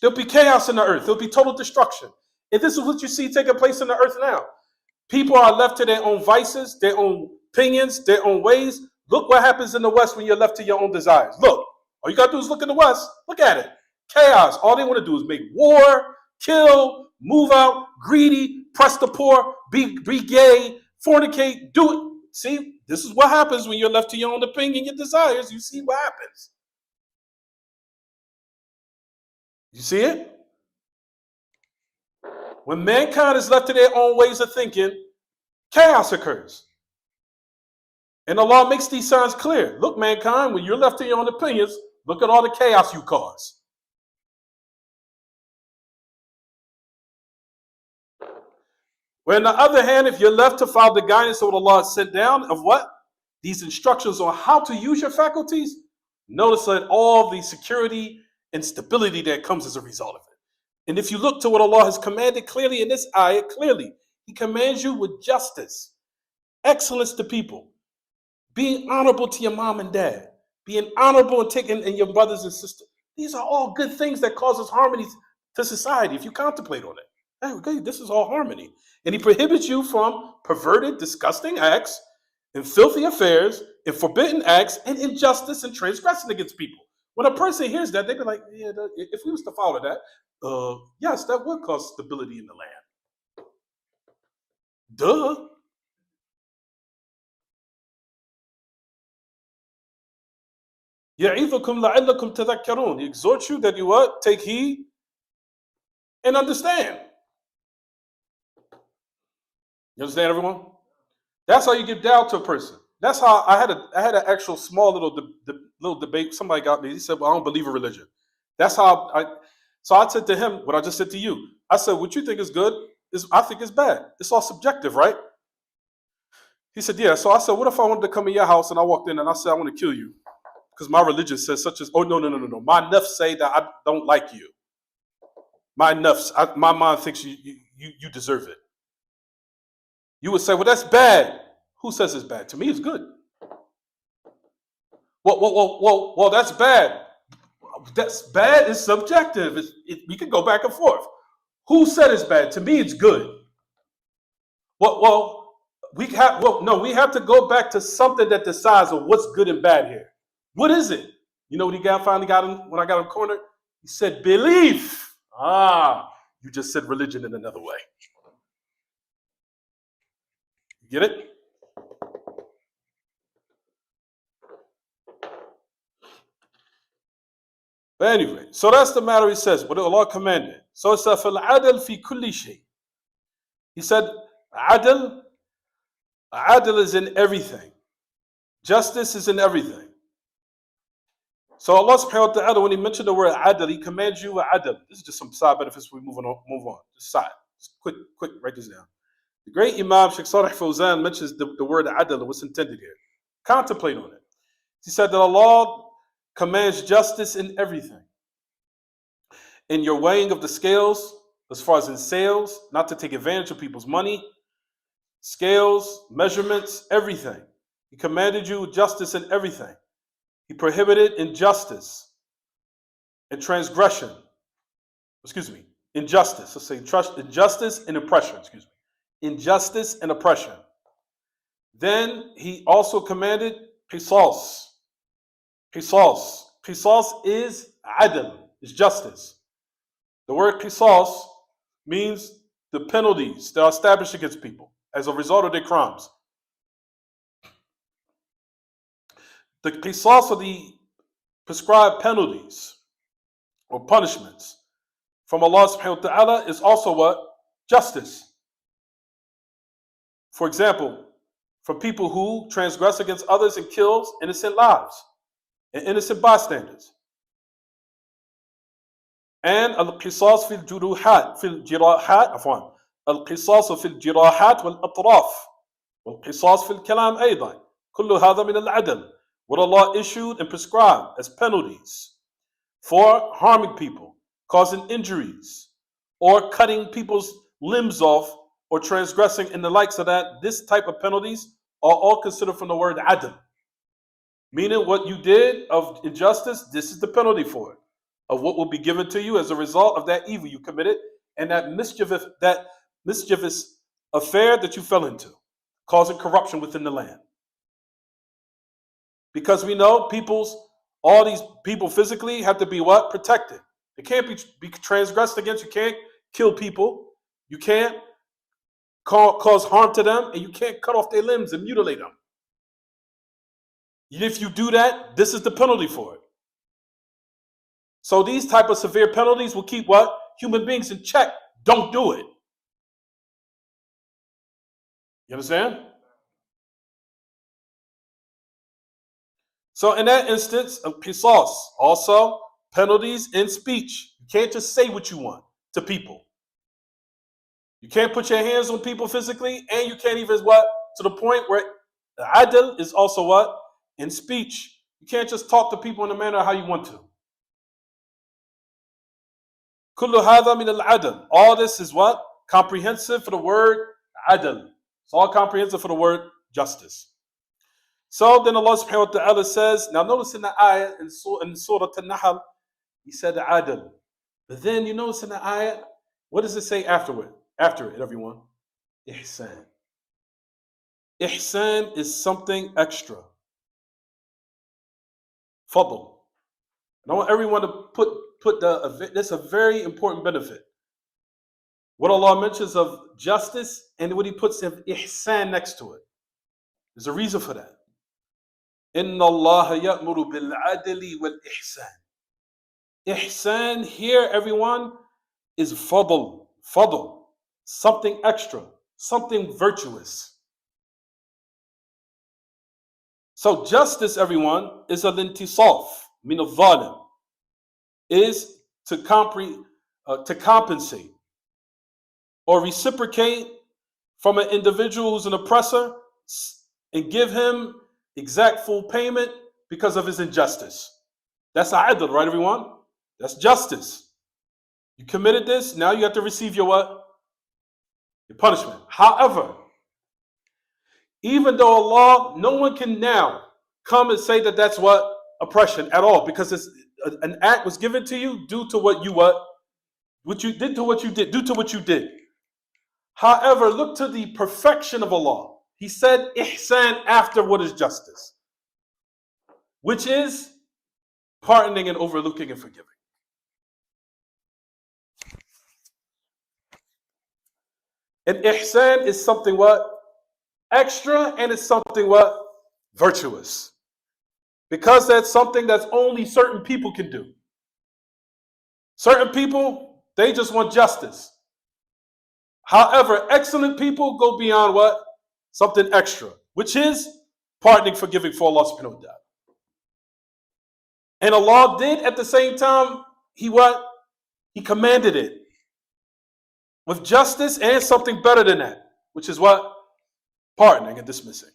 There'll be chaos in the earth. There'll be total destruction. And this is what you see taking place in the earth now. People are left to their own vices, their own opinions, their own ways. Look what happens in the West when you're left to your own desires. Look, all you got to do is look in the West. Look at it. Chaos. All they want to do is make war, kill, move out, greedy, press the poor, be gay, fornicate, do it. See, this is what happens when you're left to your own opinion, your desires. You see what happens. You see it? When mankind is left to their own ways of thinking, chaos occurs. And Allah makes these signs clear. Look, mankind, when you're left to your own opinions, look at all the chaos you cause. Where on the other hand, if you're left to follow the guidance of what Allah has sent down of what? These instructions on how to use your faculties, notice that all the security and stability that comes as a result of it. And if you look to what Allah has commanded clearly in this ayah, clearly, He commands you with justice, excellence to people, being honorable to your mom and dad, being honorable and taking in your brothers and sisters. These are all good things that causes harmony to society if you contemplate on it. Hey, okay, this is all harmony. And He prohibits you from perverted, disgusting acts and filthy affairs and forbidden acts and injustice and transgression against people. When a person hears that, they be like, yeah, if we was to follow that, yes, that would cause stability in the land. Duh. يَعِظُكُمْ لَعَلَّكُمْ تَذَكَّرُونَ. He exhorts you that you what? Take heed and understand. You understand, everyone? That's how you give doubt to a person. That's how I had an actual small little debate. Somebody got me. He said, "Well, I don't believe in religion." That's how So I said to him what I just said to you. I said, "What you think is good I think is bad. It's all subjective, right?" He said, "Yeah." So I said, "What if I wanted to come in your house and I walked in and I said I want to kill you because my religion says such as no. My nafs say that I don't like you. My nafs, my mind thinks you deserve it." You would say, "Well, that's bad." Who says it's bad? To me, it's good. Well, that's bad. That's bad is subjective. We can go back and forth. Who said it's bad? To me, it's good. We have to go back to something that decides on what's good and bad here. What is it? You know what finally got him when I got him cornered? He said, belief. You just said religion in another way. You get it? But anyway, so that's the matter. He says, what Allah commanded. So it says, فَالْعَدَلْ فِي كُلِّ شَيْءٍ. He said, adl is in everything. Justice is in everything. So Allah subhanahu wa ta'ala, when He mentioned the word adl, He commands you with adl. This is just some side benefits. We move on. Just side. Just quick, write this down. The great Imam Shaykh Salih Fawzan mentions the word adl and what's intended here. Contemplate on it. He said that Allah commands justice in everything. In your weighing of the scales, as far as in sales, not to take advantage of people's money, scales, measurements, everything. He commanded you justice in everything. He prohibited injustice and transgression. Injustice. Let's say injustice and oppression. Injustice and oppression. Then He also commanded qisas. Qisas is adl, is justice. The word qisas means the penalties that are established against people as a result of their crimes. The qisas are the prescribed penalties or punishments from Allah subhanahu wa ta'ala is also what? Justice. For example, for people who transgress against others and kills innocent lives and innocent bystanders. And al-qisas fil jirahat al-qisas fil jirahat wal-atraf wal-qisas fil kalam aydan kullu hadha min al-adl. What Allah issued and prescribed as penalties for harming people, causing injuries, or cutting people's limbs off, or transgressing in the likes of that, this type of penalties are all considered from the word adl. Meaning what you did of injustice, this is the penalty for it. of what will be given to you as a result of that evil you committed and that mischievous affair that you fell into, causing corruption within the land. Because we know all these people physically have to be what? Protected. They can't be transgressed against. You can't kill people. You can't cause harm to them, and you can't cut off their limbs and mutilate them. If you do that, this is the penalty for it. So these type of severe penalties will keep what? Human beings in check. Don't do it. You understand? So in that instance of qisas, also penalties in speech. You can't just say what you want to people. You can't put your hands on people physically, and you can't even what? To the point where the adl is also what? In speech. You can't just talk to people in the manner how you want to. Kullu hadha min al-adl. All this is what? Comprehensive for the word adl. It's all comprehensive for the word justice. So then Allah subhanahu wa ta'ala says, now notice in the ayah, in Surah An-Nahl, he said adl. But then you notice in the ayah, what does it say after it, everyone? Ihsan. Ihsan is something extra. Fadl. And I want everyone to put that's a very important benefit. What Allah mentions of justice and what he puts of ihsan next to it. There's a reason for that. Inna Allah ya'muru bil adli wal ihsan. Ihsan here, everyone, is fadl, something extra, something virtuous. So justice, everyone, is al-intisaf min al-zalim, is to compensate or reciprocate from an individual who's an oppressor and give him exact full payment because of his injustice. That's adl, right, everyone? That's justice. You committed this, now you have to receive your what? Your punishment. However, even though Allah, no one can now come and say that that's what? Oppression at all, because it's an act was given to you due to what you did. However, look to the perfection of Allah. He said ihsan after what is justice, which is pardoning and overlooking and forgiving. And ihsan is something what? Extra, and it's something what? Virtuous. Because that's something that's only certain people can do. Certain people, they just want justice. However, excellent people go beyond what? Something extra, which is pardoning, forgiving for Allah subhanahu wa ta'ala. And Allah did at the same time, He commanded it with justice and something better than that, which is what? Pardoning and dismissing.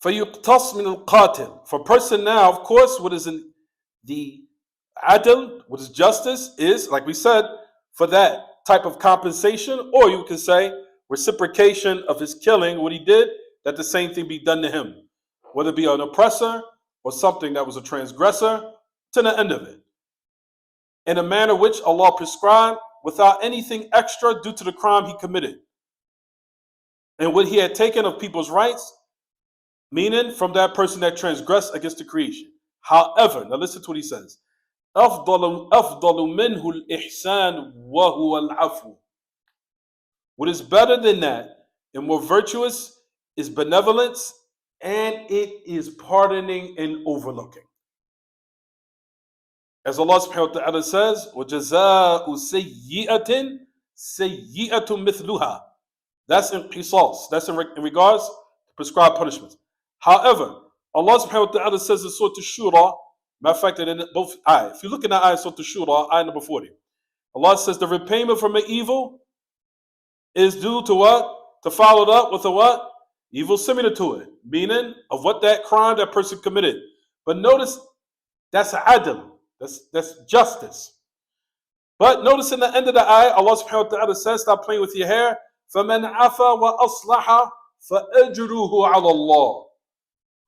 فَيُقْتَصْ مِنَ الْقَاتِلِ. For a person now, of course, what is in the adl, what is justice, is, like we said, for that type of compensation, or you can say reciprocation of his killing, what he did, that the same thing be done to him, whether it be an oppressor or something that was a transgressor, to the end of it, in a manner which Allah prescribed, without anything extra due to the crime he committed and what he had taken of people's rights, meaning from that person that transgressed against the creation. However, now listen to what he says. أفضل منه الإحسان وهو العفو. What is better than that and more virtuous is benevolence, and it is pardoning and overlooking. As Allah subhanahu wa ta'ala says, وَجَزَاءُ سَيِّئَةٍ سَيِّئَةٌ مِثْلُهَا. That's in qisas. That's in regards to prescribed punishments. However, Allah subhanahu wa ta'ala says in Surah Shura, matter of fact, in both ayahs, if you look in the ayah Surah Shura, ayah number 40, Allah says the repayment from an evil is due to what? To follow it up with a what? Evil similar to it, meaning of what that crime that person committed. But notice, that's adl. That's justice. But notice in the end of the ayah, Allah subhanahu wa ta'ala says, stop playing with your hair. فَمَنْ عَفَى وَأَصْلَحَ فَأَجْرُهُ عَلَى اللَّهِ.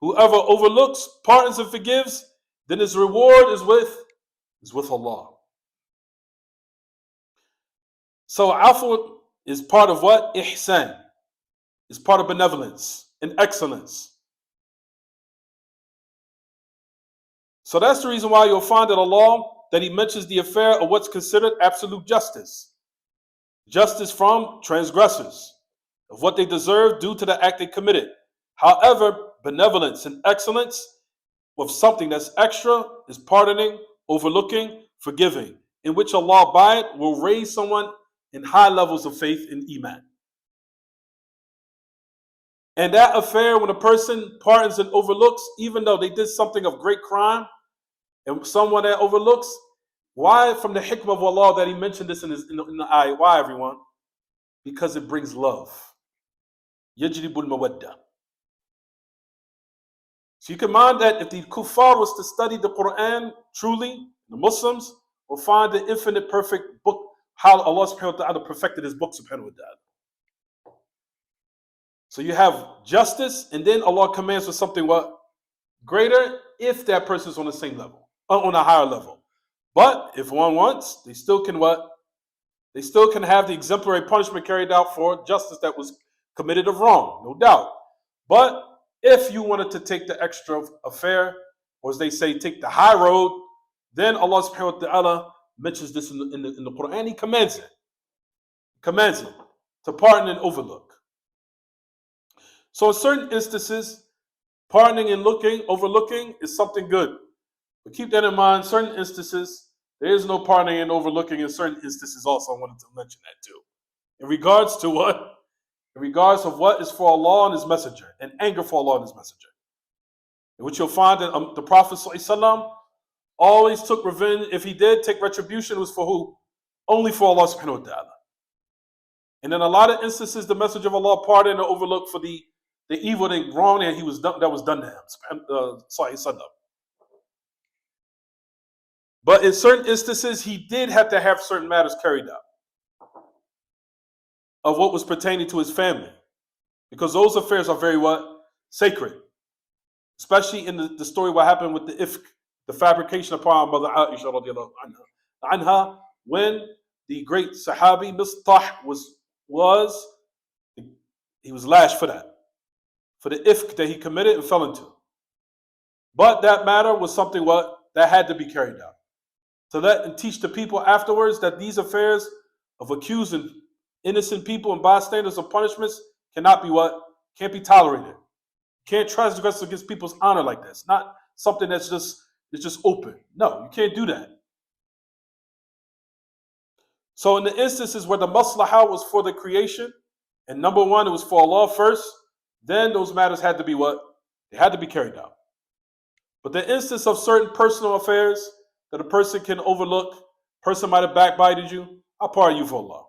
Whoever overlooks, pardons, and forgives, then his reward is with Allah. So afu is part of what? Ihsan. It's part of benevolence and excellence. So that's the reason why you'll find that Allah, that He mentions the affair of what's considered absolute justice. Justice from transgressors, of what they deserve due to the act they committed. However, benevolence and excellence with something that's extra is pardoning, overlooking, forgiving, in which Allah by it will raise someone in high levels of faith and iman. And that affair, when a person pardons and overlooks, even though they did something of great crime, and someone that overlooks, why from the hikmah of Allah that He mentioned this in the ayah? Why, everyone? Because it brings love. Yajribul mawadda. So you can mind that if the kuffar was to study the Quran truly, the Muslims will find the infinite perfect book, how Allah subhanahu wa ta'ala perfected His book subhanahu wa ta'ala. So you have justice, and then Allah commands for something what? Greater, if that person is on the same level, on a higher level. But if one wants, they still can what? They still can have the exemplary punishment carried out for justice that was committed of wrong, no doubt. But if you wanted to take the extra affair, or as they say, take the high road, then Allah subhanahu wa ta'ala mentions this in the Quran. He commands it. Commands it to pardon and overlook. So in certain instances, pardoning and overlooking is something good. But keep that in mind, certain instances, there is no pardoning and overlooking in certain instances also. I wanted to mention that too. In regards to what? In regards of what is for Allah and His Messenger, and anger for Allah and His Messenger. In which you'll find that the Prophet ﷺ always took revenge. If he did take retribution, it was for who? Only for Allah subhanahu wa ta'ala. And in a lot of instances, the Messenger of Allah pardoned and overlooked for the evil and wrong that was done to him. Sahih. But in certain instances, he did have to have certain matters carried out of what was pertaining to his family, because those affairs are very what? Sacred. Especially in the story what happened with the ifk, the fabrication upon Mother Aisha radiallahu anha, when the great Sahabi Mistah was lashed for that, for the ifk that he committed and fell into. But that matter was something what? That had to be carried out. To let and teach the people afterwards that these affairs of accusing innocent people and bystanders of punishments cannot be what? Can't be tolerated. Can't transgress against people's honor like this. Not something that's just open. No, you can't do that. So in the instances where the maslahah was for the creation, and number one, it was for Allah first, then those matters had to be what? They had to be carried out. But the instance of certain personal affairs that a person can overlook, person might have backbited you, I'll pardon you for Allah.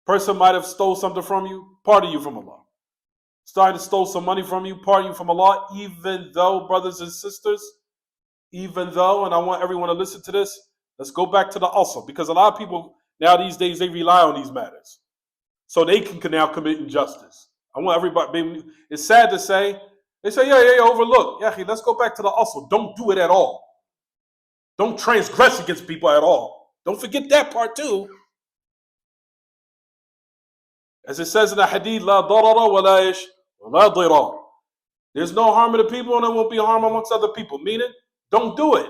Person might have stole something from you, pardon you from Allah. Started to stole some money from you, pardon you from Allah, even though, brothers and sisters, even though, and I want everyone to listen to this, let's go back to the asl, because a lot of people now these days, they rely on these matters. So they can now commit injustice. I want everybody, it's sad to say, they say, yeah, overlook. Yeah, let's go back to the asl. Don't do it at all. Don't transgress against people at all. Don't forget that part too. As it says in the hadith, la darara wa la dirar. There's no harm to the people and there won't be harm amongst other people. Meaning, don't do it.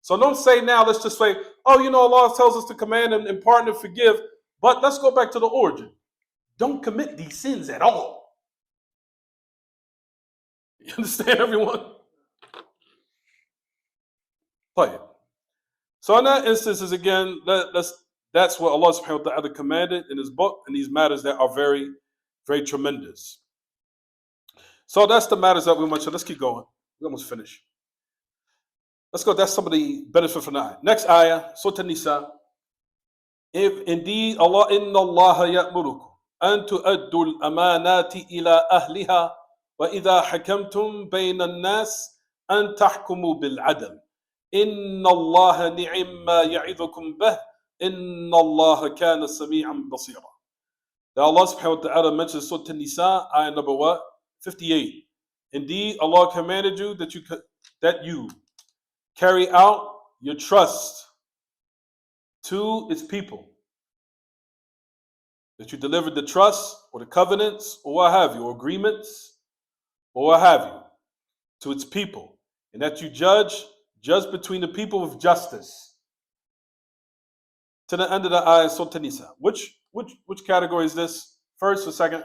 So don't say now, let's just say, oh, Allah tells us to command and pardon and forgive, but let's go back to the origin. Don't commit these sins at all. You understand, everyone? Play it. So in that instance, again, that's what Allah subhanahu wa ta'ala commanded in His book, and these matters that are very, very tremendous. So that's the matters that we mentioned. Let's keep going. We almost finished. Let's go. That's some of the benefit from the ayah. Next ayah, Surah An-Nisa. If indeed Allah, inna Allah ya'murukum an tu'addu al-amanati ila ahliha wa idha hakamtum bayna an-nas an tahkumu bil-'adl. Inna Allah ni'imma ya'idukum bih. Inna Allah kana sami'an basira. That Allah subhanahu wa ta'ala mentions Surah An-Nisa, ayah number what? 58. Indeed, Allah commanded you that you carry out your trust to its people. That you delivered the trust or the covenants or what have you, or agreements or what have you, to its people. And that you judge between the people with justice. To the end of the ayah, Surah An-Nisa. Which category is this? First or second?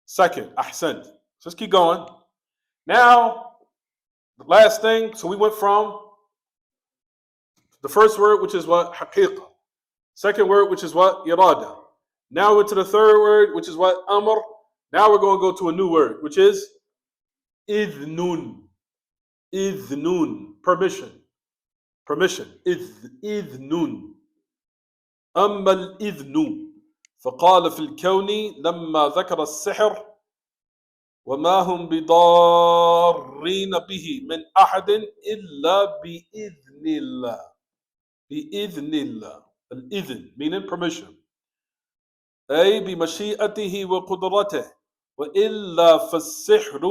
Second. Ahsan. So let's keep going. Now, the last thing. So we went from the first word, which is what? Haqiqah. Second word, which is what? Irada. Now we're to the third word, which is what? Amr. Now we're going to go to a new word, which is idhnun. Idhnun. Permission. Permission. Idhnun. أما الإذن فقال في الكون لما ذكر السحر وما هم بضارين به من أحد إلا بإذن الله. بإذن الله. الإذن meaning permission. أي بمشيئته وقدرته وإلا فالسحر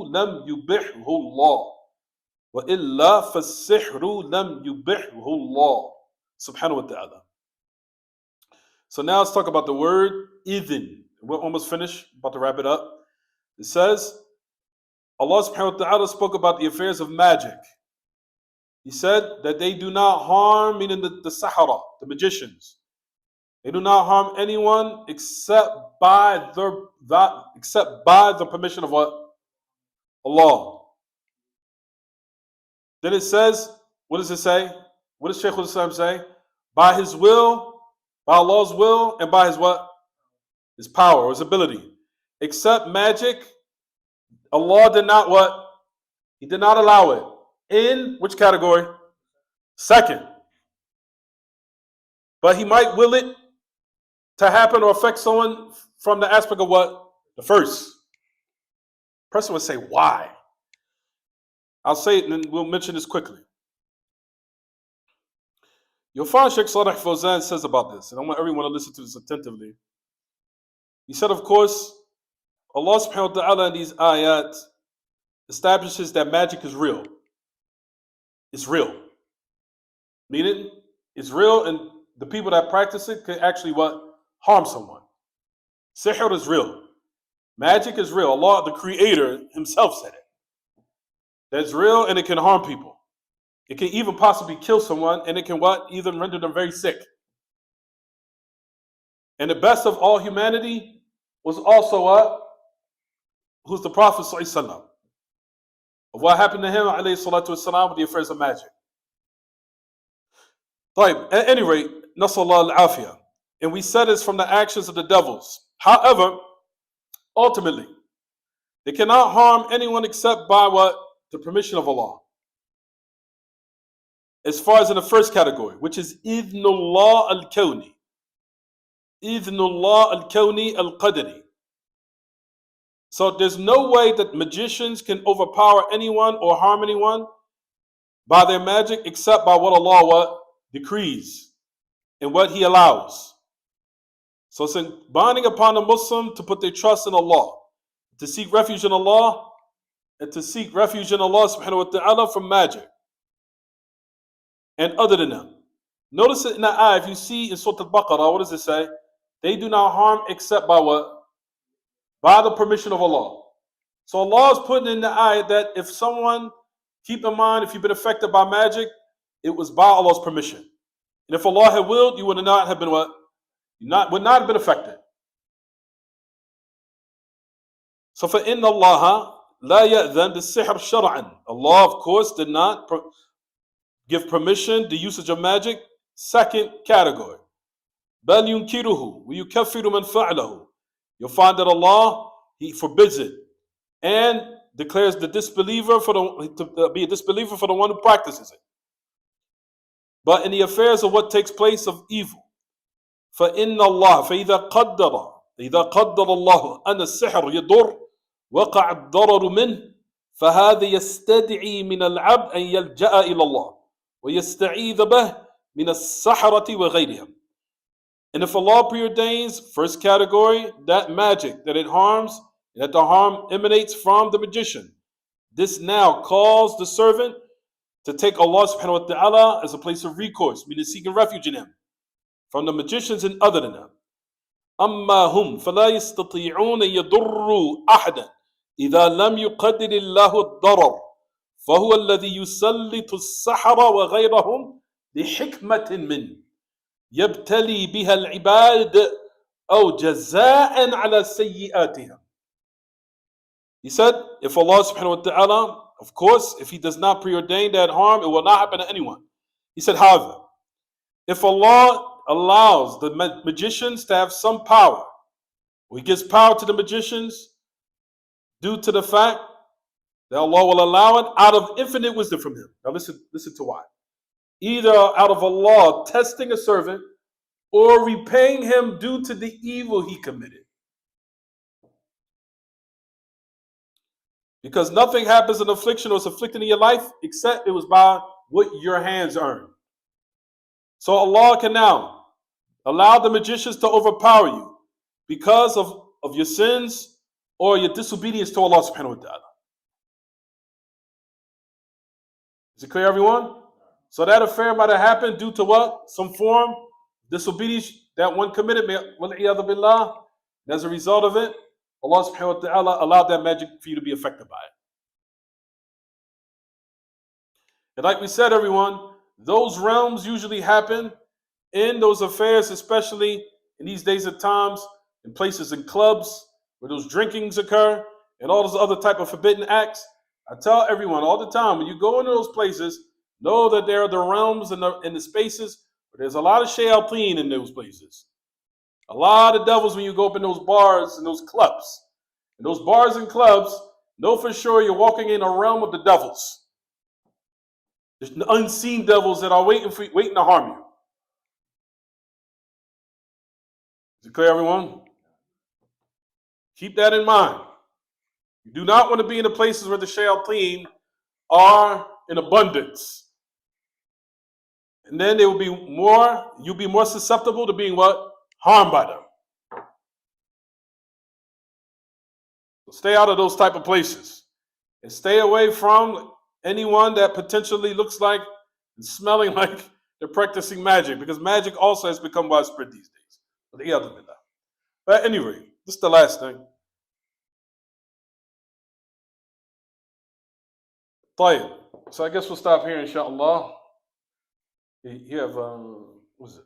لم يبحه الله. وإلا فالسحر لم يبحه الله. Subhanahu wa ta'ala. So now let's talk about the word idhin. We're almost finished, about to wrap it up. It says, Allah subhanahu wa ta'ala spoke about the affairs of magic. He said that they do not harm, meaning the sahara, the magicians. They do not harm anyone except by the permission of what? Allah. Then it says, what does it say? What does Shaykh al-Islam say? By his will, by Allah's will, and by his what? His power, his ability. Except magic, Allah did not what? He did not allow it. In which category? Second. But he might will it to happen or affect someone from the aspect of what? The first. Person would say, why? I'll say it and then we'll mention this quickly. You'll find Sheikh Salih Fawzan says about this, and I want everyone to listen to this attentively. He said, of course, Allah subhanahu wa ta'ala in these ayat establishes that magic is real. It's real. Meaning, it's real, and the people that practice it could actually what? Harm someone. Sihr is real. Magic is real. Allah, the Creator Himself said it. That's real, and it can harm people. It can even possibly kill someone, and it can what? Even render them very sick. And the best of all humanity was also what? Who's the Prophet sallallahu alaihi wasallam. Of what happened to him alayhi salatu wasalam with the affairs of magic. At any rate, nasallahu al-afiyah. And we said it's from the actions of the devils. However, ultimately, they cannot harm anyone except by what? The permission of Allah. As far as in the first category, which is idhnullah al-kawni. Idhnullah al-kawni al-qadri. So there's no way that magicians can overpower anyone or harm anyone by their magic except by what Allah what? Decrees and what He allows. So it's binding upon a Muslim to put their trust in Allah, to seek refuge in Allah, and to seek refuge in Allah subhanahu wa ta'ala from magic and other than them. Notice it in the ayah, if you see in Surah al-Baqarah, what does it say? They do not harm except by what? By the permission of Allah. So Allah is putting in the ayah that if someone, keep in mind, if you've been affected by magic, it was by Allah's permission. And if Allah had willed, you would not have been what? Would not have been affected. So فَإِنَّ اللَّهَ لَا يَأْذَنْ بِالسِّحْرِ شَرْعًا. Allah, of course, did not give permission, the usage of magic. Second category. بَلْ يُنْكِرُهُ وَيُكَفِّرُ مَنْ فَعْلَهُ. You'll find that Allah, He forbids it and declares the disbeliever to be a disbeliever for the one who practices it. But in the affairs of what takes place of evil, فَإِنَّ اللَّهَ فَإِذَا قَدَّرَ اللَّهُ أَنَّ السِّحْرَ يَضُرُّ وَقَعَ الضَّرَرُ مِنْهُ فهذا يستدعي من العبد أن يلجأ إلى الله ويستعيذ به من السحرة وغيرهم. And if Allah preordains, first category, that magic, that it harms, that the harm emanates from the magician. This now calls the servant to take Allah subhanahu wa ta'ala as a place of recourse, meaning seeking refuge in him, from the magicians and other than them. أما هم فلا يستطيعون يضروا أحدا إذا لم يقدر الله الضرر فهو الذي يسلط السحرة وغيرهم لحكمة منه يبتلي بها العباد أو جزاء على سيئاتهم. He said, if Allah subhanahu wa ta'ala, of course, if He does not preordain that harm, it will not happen to anyone. He said, however, if Allah allows the magicians to have some power, or He gives power to the magicians due to the fact that Allah will allow it out of infinite wisdom from Him. Now listen to why. Either out of Allah testing a servant or repaying him due to the evil he committed. Because nothing happens in affliction or is afflicted in your life except it was by what your hands earned. So Allah can now allow the magicians to overpower you because of your sins or your disobedience to Allah subhanahu wa ta'ala. Is it clear, everyone? So that affair might have happened due to what? Some form of disobedience that one committed. Billah. As a result of it, Allah subhanahu wa ta'ala allowed that magic for you to be affected by it. And like we said, everyone, those realms usually happen in those affairs, especially in these days of times, in places in clubs where those drinkings occur and all those other type of forbidden acts. I tell everyone all the time, when you go into those places, know that there are the realms and the spaces where there's a lot of Shaytân in those places. A lot of devils when you go up in those bars and those clubs. In those bars and clubs, know for sure you're walking in a realm of the devils. There's unseen devils that are waiting to harm you. Is it clear, everyone? Keep that in mind. You do not want to be in the places where the Shaytân are in abundance. And then you'll be more susceptible to being what? Harmed by them. So stay out of those type of places. And stay away from anyone that potentially looks like and smelling like they're practicing magic, because magic also has become widespread these days. But anyway, this is the last thing. So I guess we'll stop here, inshallah. You have, what is it?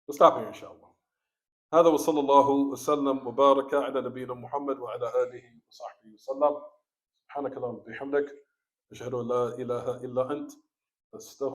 We'll stop here, inshallah. هذا وصلى الله وسلم وبارك على نبينا محمد وعلى آله وصحبه وسلم. سبحانك اللهم وبحمدك أشهد أن لا إله إلا أنت أستغفرك.